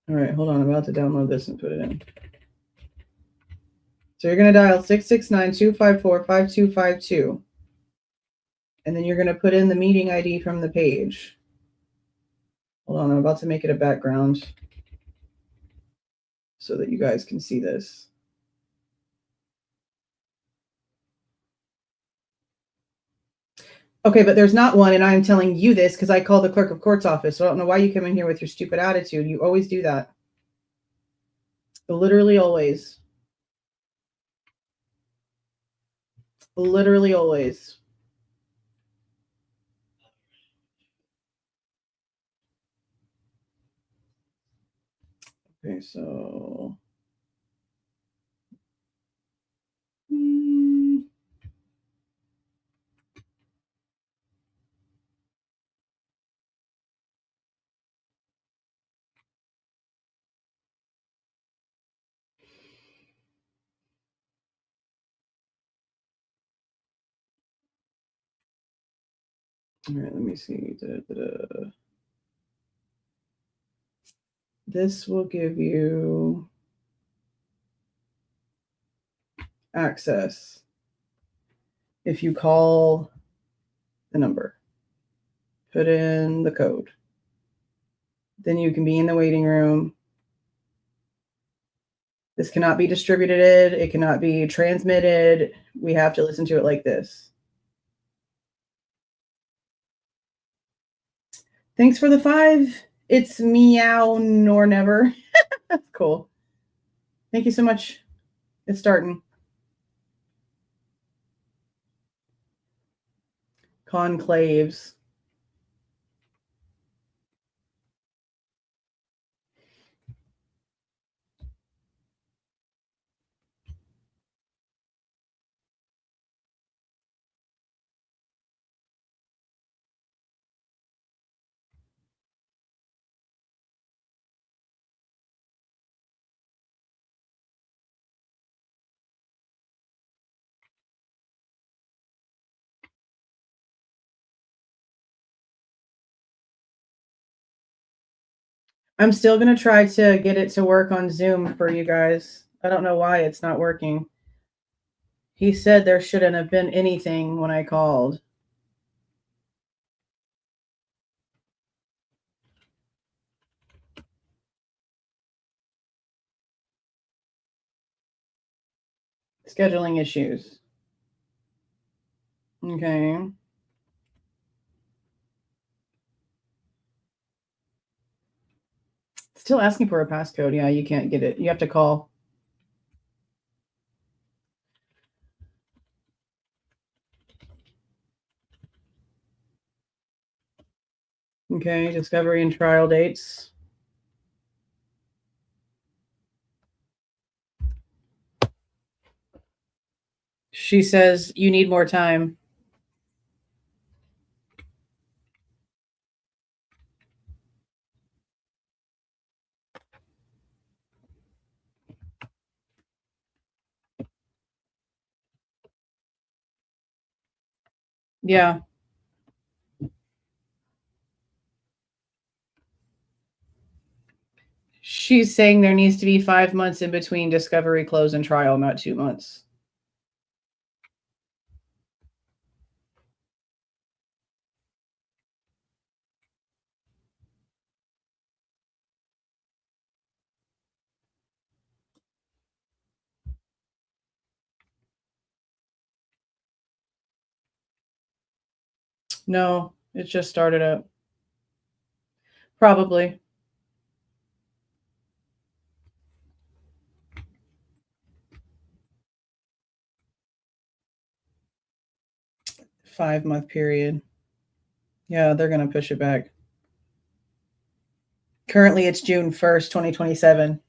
All right, hold on. I'm about to download this and put it in. So you're going to dial 669-254-5252. And then you're going to put in the meeting ID from the page. Hold on. I'm about to make it a background so that you guys can see this. Okay, but there's not one, and I'm telling you this because I called the clerk of court's office. So I don't know why you come in here with your stupid attitude. You always do that. Literally always. Literally always. Okay, so all right, let me see. This will give you access if you call the number, put in the code. Then you can be in the waiting room. This cannot be distributed. It cannot be transmitted. We have to listen to it like this. Thanks for the 5. It's meow nor never. That's cool. Thank you so much. It's starting. Conclaves. I'm still going to try to get it to work on Zoom for you guys. I don't know why it's not working. He said there shouldn't have been anything when I called. Scheduling issues. Okay. Still asking for a passcode. Yeah, you can't get it. You have to call. Okay, discovery and trial dates. She says you need more time. Yeah. She's saying there needs to be 5 months in between discovery, close, and trial, not 2 months. No, it just started up. Probably. Five-month period. Yeah, they're going to push it back. Currently, it's June 1st, 2027.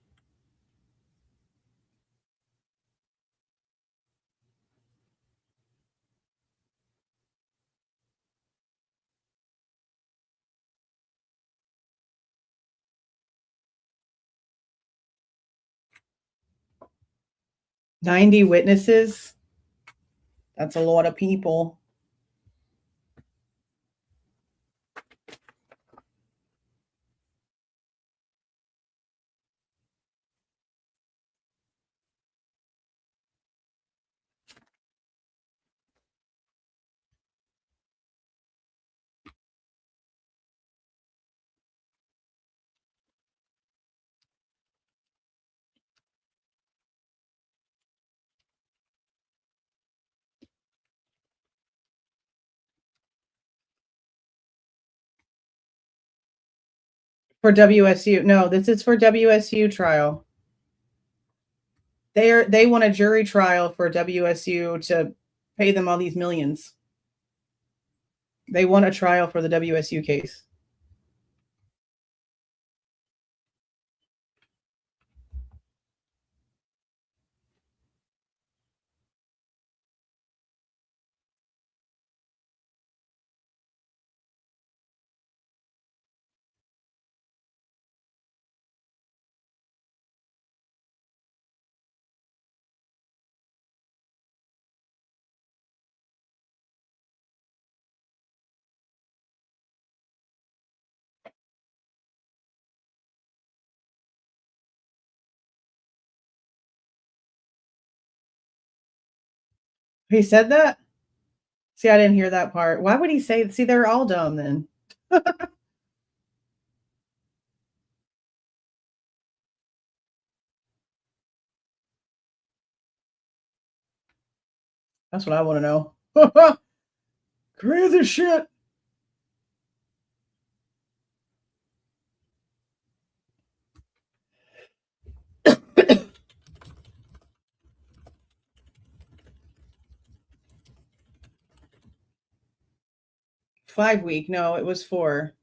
"90 witnesses? That's a lot of people." For WSU. No, this is for WSU trial. They want a jury trial for WSU to pay them all these millions. They want a trial for the WSU case. He said that? See, I didn't hear that part. Why would he say? See, they're all dumb then. That's what I want to know. Crazy shit. Five-week. No, it was 4.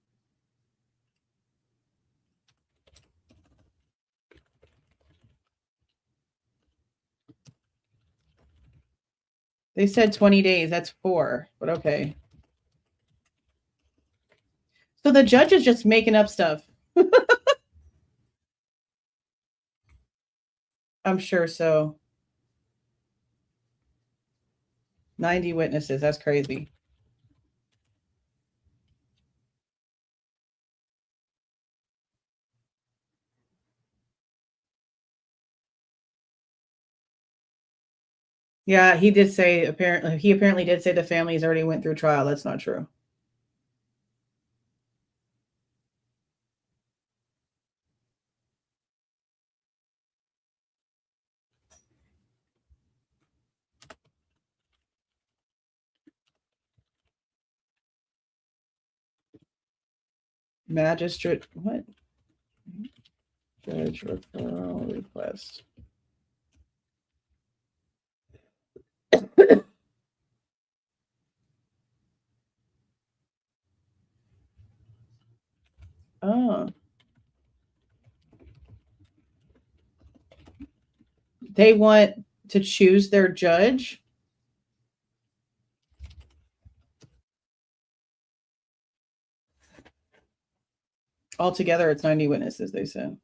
They said 20 days. That's 4, but okay. So the judge is just making up stuff. I'm sure so. 90 witnesses. That's crazy. Yeah, he did say he apparently did say the families already went through trial. That's not true. Magistrate, what? Judge referral request. Oh. They want to choose their judge? Altogether, it's 90 witnesses, they said.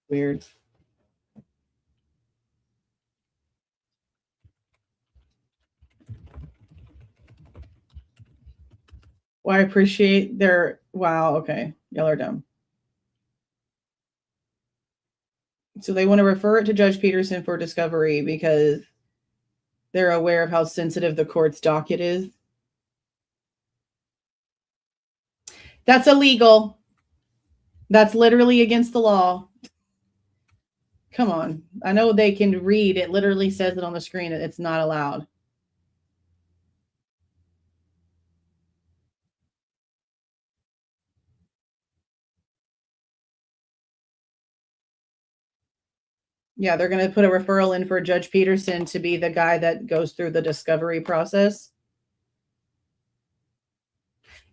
Weird. Well, I appreciate their, wow, okay. Y'all are dumb. So they want to refer it to Judge Peterson for discovery because they're aware of how sensitive the court's docket is. That's illegal. That's literally against the law. Come on. I know they can read. It literally says it on the screen. It's not allowed. Yeah, they're going to put a referral in for Judge Peterson to be the guy that goes through the discovery process.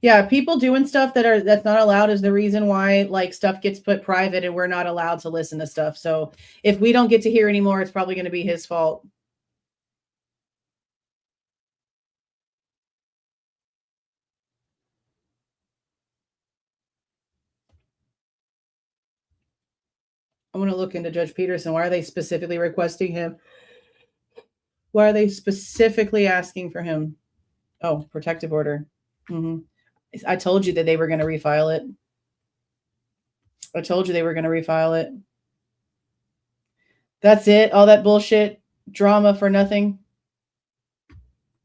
Yeah, people doing stuff that's not allowed is the reason why like stuff gets put private and we're not allowed to listen to stuff. So if we don't get to hear anymore, it's probably going to be his fault. I want to look into Judge Peterson. Why are they specifically requesting him? Why are they specifically asking for him? Oh, protective order. Mm-hmm. I told you that they were going to refile it. I told you they were going to refile it. That's it? All that bullshit drama for nothing?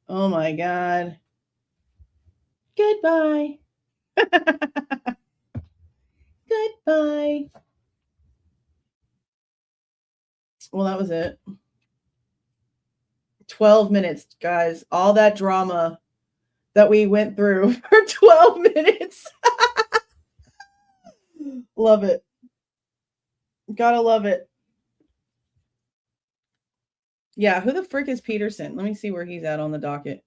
Oh my God. Goodbye. Goodbye. Well, that was it. 12 minutes, guys. All that drama that we went through for 12 minutes. Love it. Gotta love it. Yeah, who the frick is Peterson? Let me see where he's at on the docket.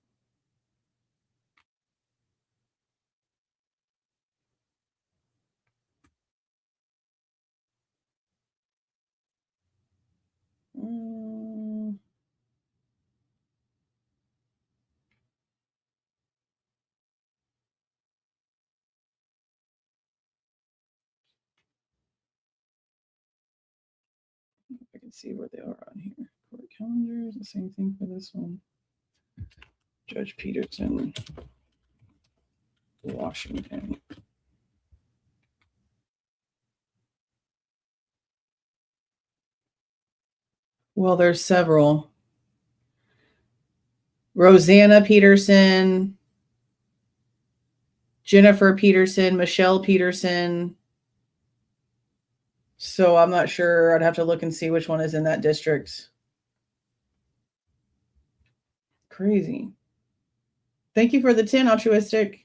I can see where they are on here. Court calendars, the same thing for this one. Judge Peterson, Washington. Well, there's several. Rosanna Peterson, Jennifer Peterson, Michelle Peterson. So I'm not sure. I'd have to look and see which one is in that district. Crazy. Thank you for the 10, altruistic.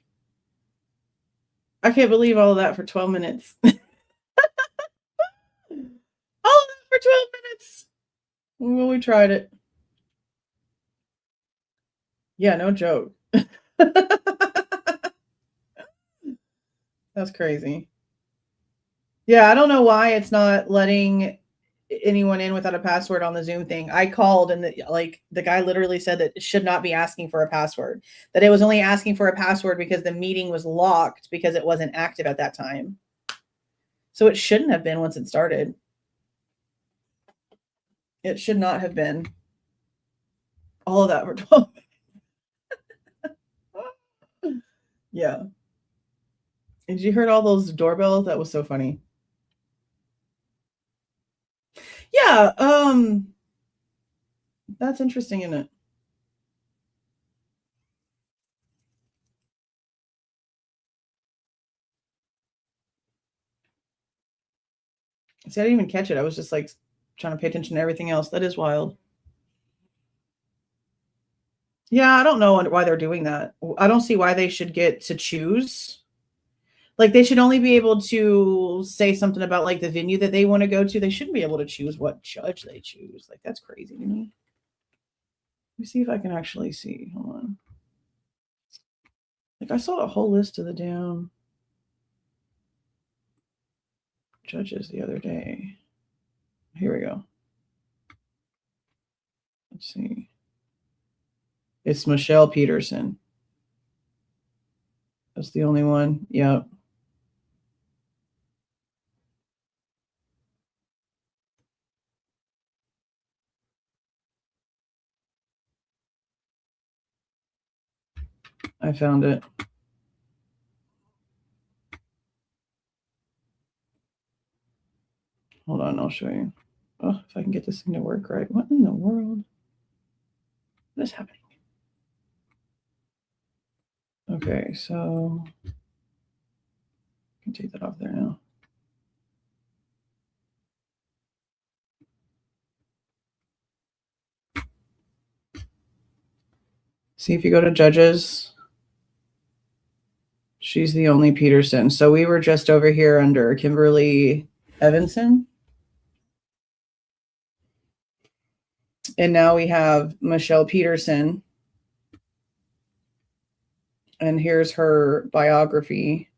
I can't believe all of that for 12 minutes. All of that for 12 minutes. Well, we tried it. Yeah, no joke. That's crazy. Yeah, I don't know why it's not letting anyone in without a password on the Zoom thing. I called and the guy literally said that it should not be asking for a password, that it was only asking for a password because the meeting was locked because it wasn't active at that time. So it shouldn't have been once it started. It should not have been. All of that for 12 minutes. Yeah. And you heard all those doorbells? That was so funny. Yeah, that's interesting, isn't it? See, I didn't even catch it. I was just like trying to pay attention to everything else. That is wild. Yeah, I don't know why they're doing that. I don't see why they should get to choose. Like, they should only be able to say something about like the venue that they want to go to. They shouldn't be able to choose what judge they choose. Like, that's crazy to me. Let me see if I can actually see. Hold on. Like, I saw a whole list of the damn judges the other day. Here we go. Let's see. It's Michelle Peterson. That's the only one. Yep. I found it. Hold on, I'll show you. Oh, if I can get this thing to work right. What in the world? What is happening? Okay, so I can take that off there now. See, if you go to judges, she's the only Peterson. So we were just over here under Kimberly Evanson. And now we have Michelle Peterson. And here's her biography.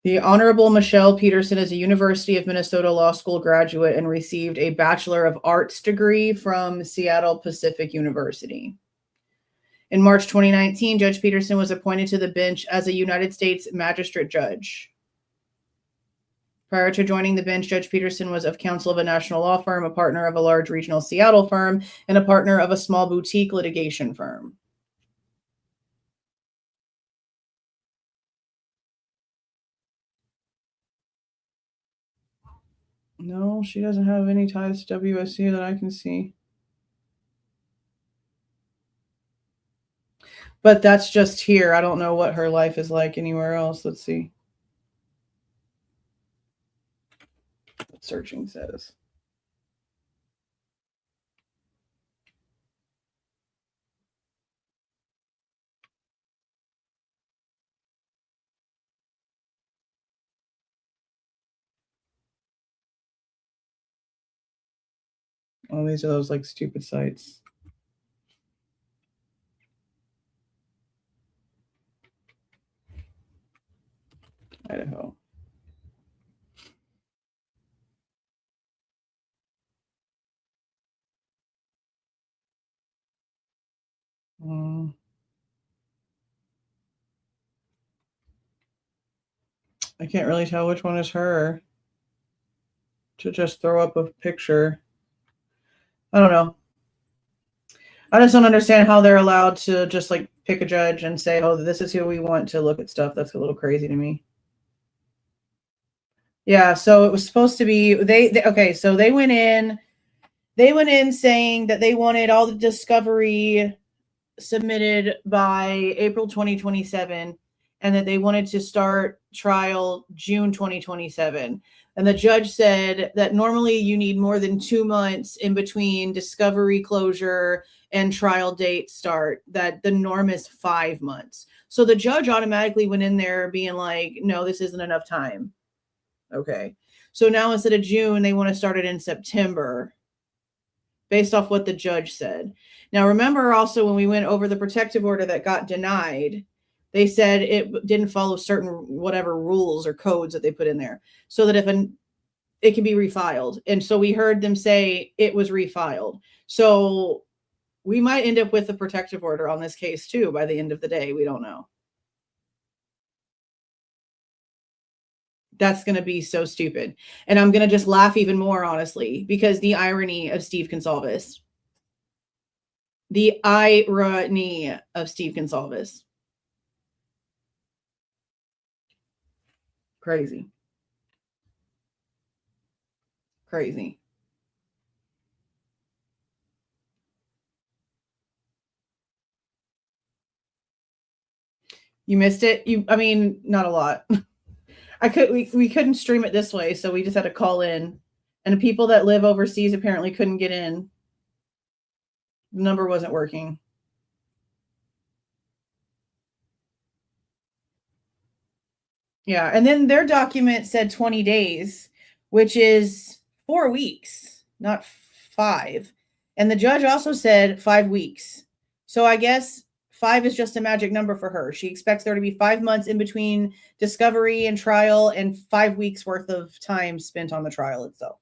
The Honorable Michelle Peterson is a University of Minnesota Law School graduate and received a Bachelor of Arts degree from Seattle Pacific University. In March 2019, Judge Peterson was appointed to the bench as a United States Magistrate Judge. Prior to joining the bench, Judge Peterson was of counsel of a national law firm, a partner of a large regional Seattle firm, and a partner of a small boutique litigation firm. No, she doesn't have any ties to WSU that I can see. But that's just here. I don't know what her life is like anywhere else. Let's see what searching says. Oh, these are those like stupid sites. Idaho. I can't really tell which one is her. To just throw up a picture. I don't know. I just don't understand how they're allowed to just like pick a judge and say, oh, this is who we want to look at stuff. That's a little crazy to me. Yeah, so it was supposed to be okay, so they went in saying that they wanted all the discovery submitted by April 2027 and that they wanted to start trial June 2027. And the judge said that normally you need more than 2 months in between discovery closure and trial date start, that the norm is 5 months. So the judge automatically went in there being like, no, this isn't enough time. Okay. So now instead of June, they want to start it in September based off what the judge said. Now, remember also when we went over the protective order that got denied, they said it didn't follow certain whatever rules or codes that they put in there so that it can be refiled. And so we heard them say it was refiled. So we might end up with a protective order on this case too by the end of the day. We don't know. That's going to be so stupid. And I'm going to just laugh even more, honestly, because the irony of Steve Goncalves. The irony of Steve Goncalves. Crazy. Crazy. You missed it? I mean, not a lot. We couldn't stream it this way, so we just had to call in. And the people that live overseas apparently couldn't get in. The number wasn't working. Yeah, and then their document said 20 days, which is 4 weeks, not 5. And the judge also said 5 weeks. So I guess 5 is just a magic number for her. She expects there to be 5 months in between discovery and trial and 5 weeks worth of time spent on the trial itself.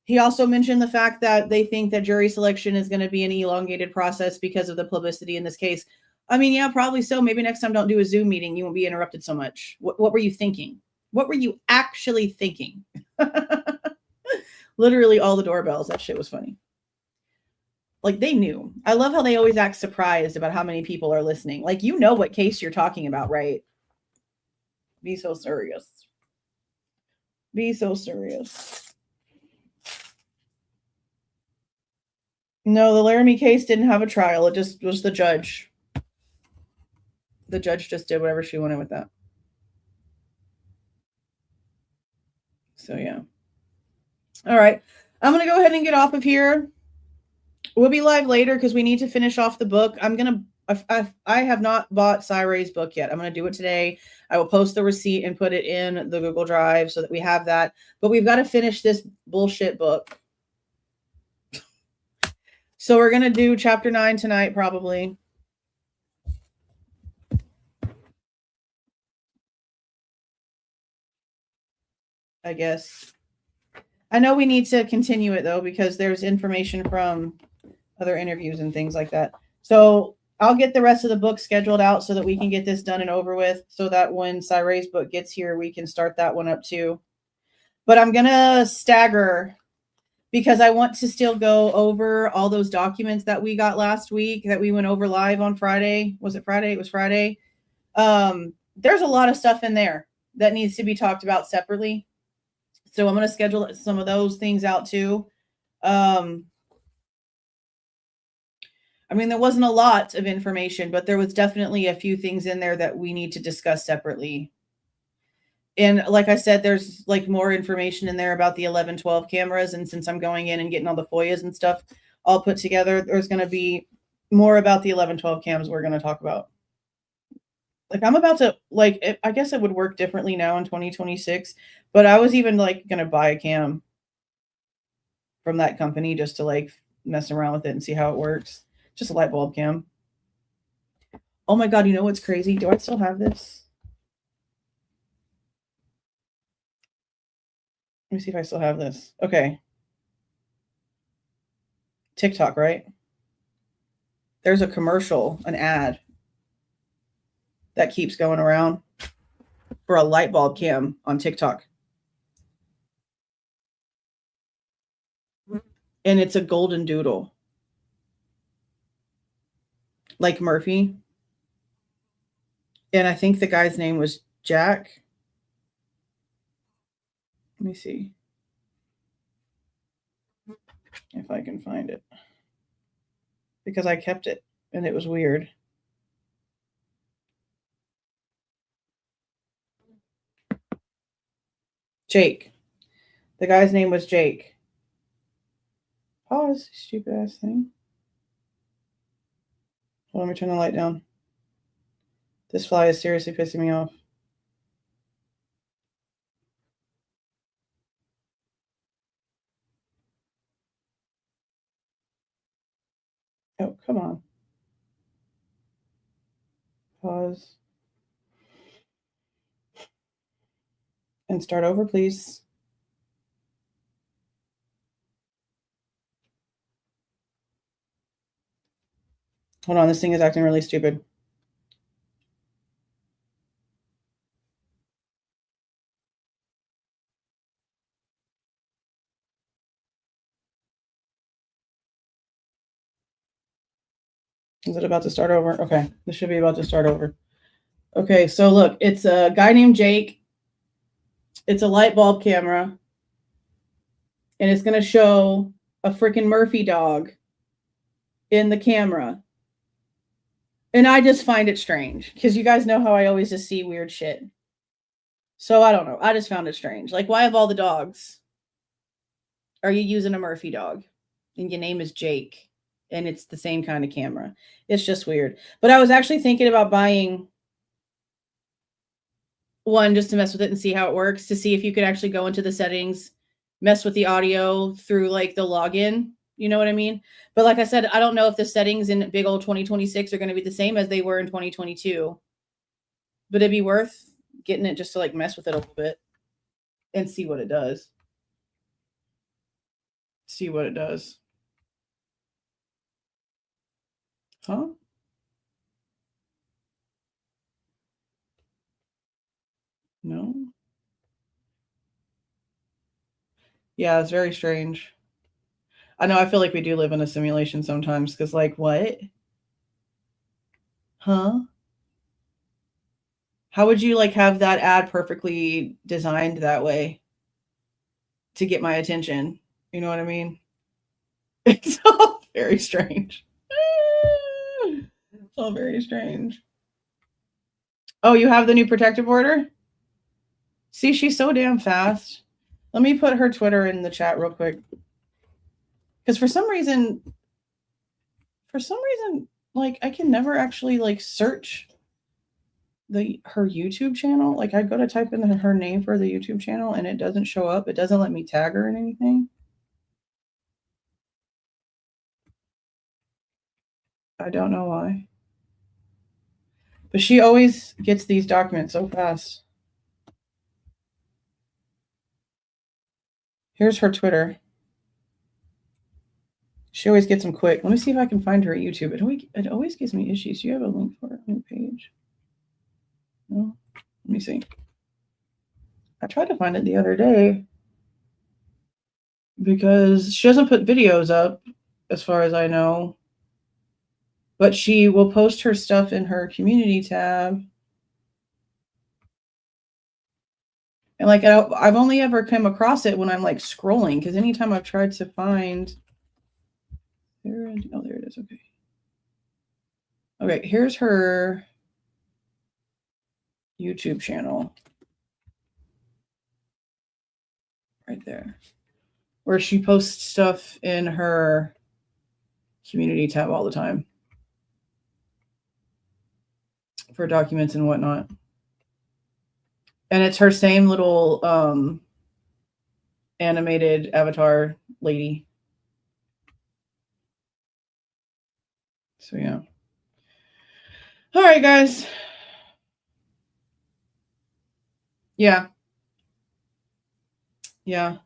He also mentioned the fact that they think that jury selection is going to be an elongated process because of the publicity in this case. I mean, yeah, probably so. Maybe next time don't do a Zoom meeting. You won't be interrupted so much. What were you thinking? What were you actually thinking? Literally all the doorbells. That shit was funny. Like they knew. I love how they always act surprised about how many people are listening. Like, you know what case you're talking about, right? Be so serious. Be so serious. No, the Laramie case didn't have a trial. It just was the judge. The judge just did whatever she wanted with that. So, yeah. All right. I'm going to go ahead and get off of here. We'll be live later because we need to finish off the book. I have not bought Cyray's book yet. I'm going to do it today. I will post the receipt and put it in the Google Drive so that we have that. But we've got to finish this bullshit book. So we're going to do chapter 9 tonight, probably. I guess. I know we need to continue it, though, because there's information from other interviews and things like that. So I'll get the rest of the book scheduled out so that we can get this done and over with so that when Cyray's book gets here, we can start that one up, too. But I'm going to stagger because I want to still go over all those documents that we got last week that we went over live on Friday. Was it Friday? It was Friday. There's a lot of stuff in there that needs to be talked about separately. So I'm going to schedule some of those things out too. I mean, there wasn't a lot of information, but there was definitely a few things in there that we need to discuss separately. And like I said, there's like more information in there about the 11-12 cameras. And since I'm going in and getting all the FOIAs and stuff all put together, there's going to be more about the 11-12 cams we're going to talk about. Like I'm about to, like, I guess it would work differently now in 2026, but I was even like going to buy a cam from that company just to like mess around with it and see how it works. Just a light bulb cam. Oh my God, you know what's crazy? Do I still have this? Let me see if I still have this. Okay. TikTok, right? There's a commercial, an ad that keeps going around for a light bulb cam on TikTok. And it's a golden doodle. Like Murphy. And I think the guy's name was Jack. Let me see if I can find it. Because I kept it and it was weird. Jake. The guy's name was Jake. Pause, stupid ass thing. Hold on, let me turn the light down. This fly is seriously pissing me off. Oh, come on. Pause. And start over, please. Hold on, this thing is acting really stupid. Is it about to start over? Okay, this should be about to start over. Okay, so look, it's a guy named Jake. It's a light bulb camera. And it's going to show a freaking Murphy dog in the camera. And I just find it strange because you guys know how I always just see weird shit. So I don't know. I just found it strange. Like, why of all the dogs are you using a Murphy dog? And your name is Jake. And it's the same kind of camera. It's just weird. But I was actually thinking about buying one just to mess with it and see how it works, to see if you could actually go into the settings, mess with the audio through like the login. You know what I mean? But like I said, I don't know if the settings in big old 2026 are going to be the same as they were in 2022. But it'd be worth getting it just to like mess with it a little bit and see what it does. See what it does. Huh? No. Yeah, it's very strange. I know, I feel like we do live in a simulation sometimes because, like, what? Huh? How would you, like, have that ad perfectly designed that way to get my attention? You know what I mean? It's all very strange. It's all very strange. Oh, you have the new protective order? See, she's so damn fast. Let me put her Twitter in the chat real quick. Because for some reason, like, I can never actually, like, search her YouTube channel. Like, I go to type in her name for the YouTube channel, and it doesn't show up. It doesn't let me tag her in anything. I don't know why. But she always gets these documents so fast. Here's her Twitter. She always gets them quick. Let me see if I can find her at YouTube. It always gives me issues. Do you have a link for her new page? No? Let me see. I tried to find it the other day because she doesn't put videos up, as far as I know. But she will post her stuff in her community tab. And, like, I've only ever come across it when I'm, like, scrolling, because anytime I've tried to find... Oh, there it is. Okay. Okay, here's her YouTube channel. Right there. Where she posts stuff in her community tab all the time. For documents and whatnot. And it's her same little animated avatar lady. So yeah. All right, guys. Yeah. Yeah.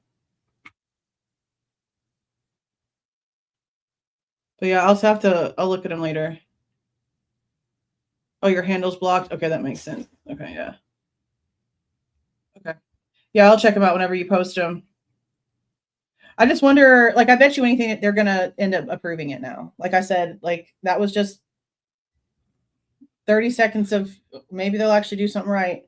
But yeah, I'll look at him later. Oh, your handle's blocked? Okay, that makes sense. Okay, yeah. Okay. Yeah, I'll check them out whenever you post them. I just wonder, like, I bet you anything that they're going to end up approving it now. Like I said, like, that was just 30 seconds of maybe they'll actually do something right.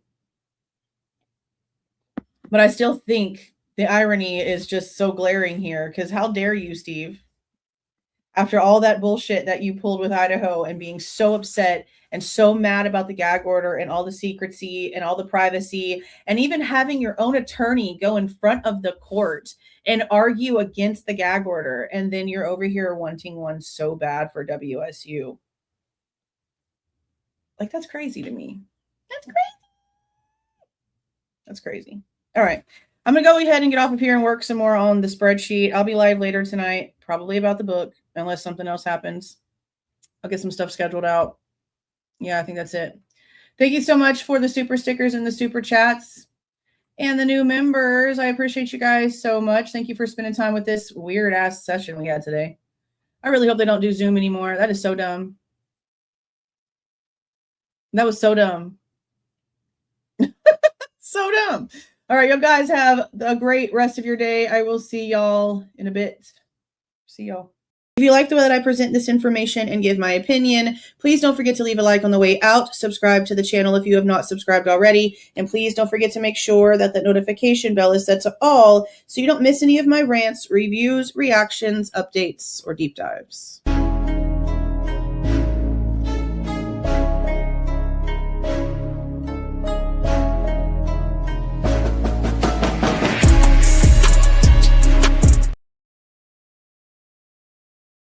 But I still think the irony is just so glaring here, because how dare you, Steve? After all that bullshit that you pulled with Idaho and being so upset and so mad about the gag order and all the secrecy and all the privacy, and even having your own attorney go in front of the court and argue against the gag order, and then you're over here wanting one so bad for WSU. Like, that's crazy to me. That's crazy. That's crazy. All right. I'm going to go ahead and get off of here and work some more on the spreadsheet. I'll be live later tonight, probably about the book, unless something else happens. I'll get some stuff scheduled out. Yeah, I think that's it. Thank you so much for the super stickers and the super chats and the new members. I appreciate you guys so much. Thank you for spending time with this weird ass session we had today. I really hope they don't do Zoom anymore. That is so dumb. That was so dumb. So dumb. All right, you guys have a great rest of your day. I will see y'all in a bit. See y'all. If you like the way that I present this information and give my opinion, please don't forget to leave a like on the way out. Subscribe to the channel if you have not subscribed already. And please don't forget to make sure that the notification bell is set to all so you don't miss any of my rants, reviews, reactions, updates, or deep dives.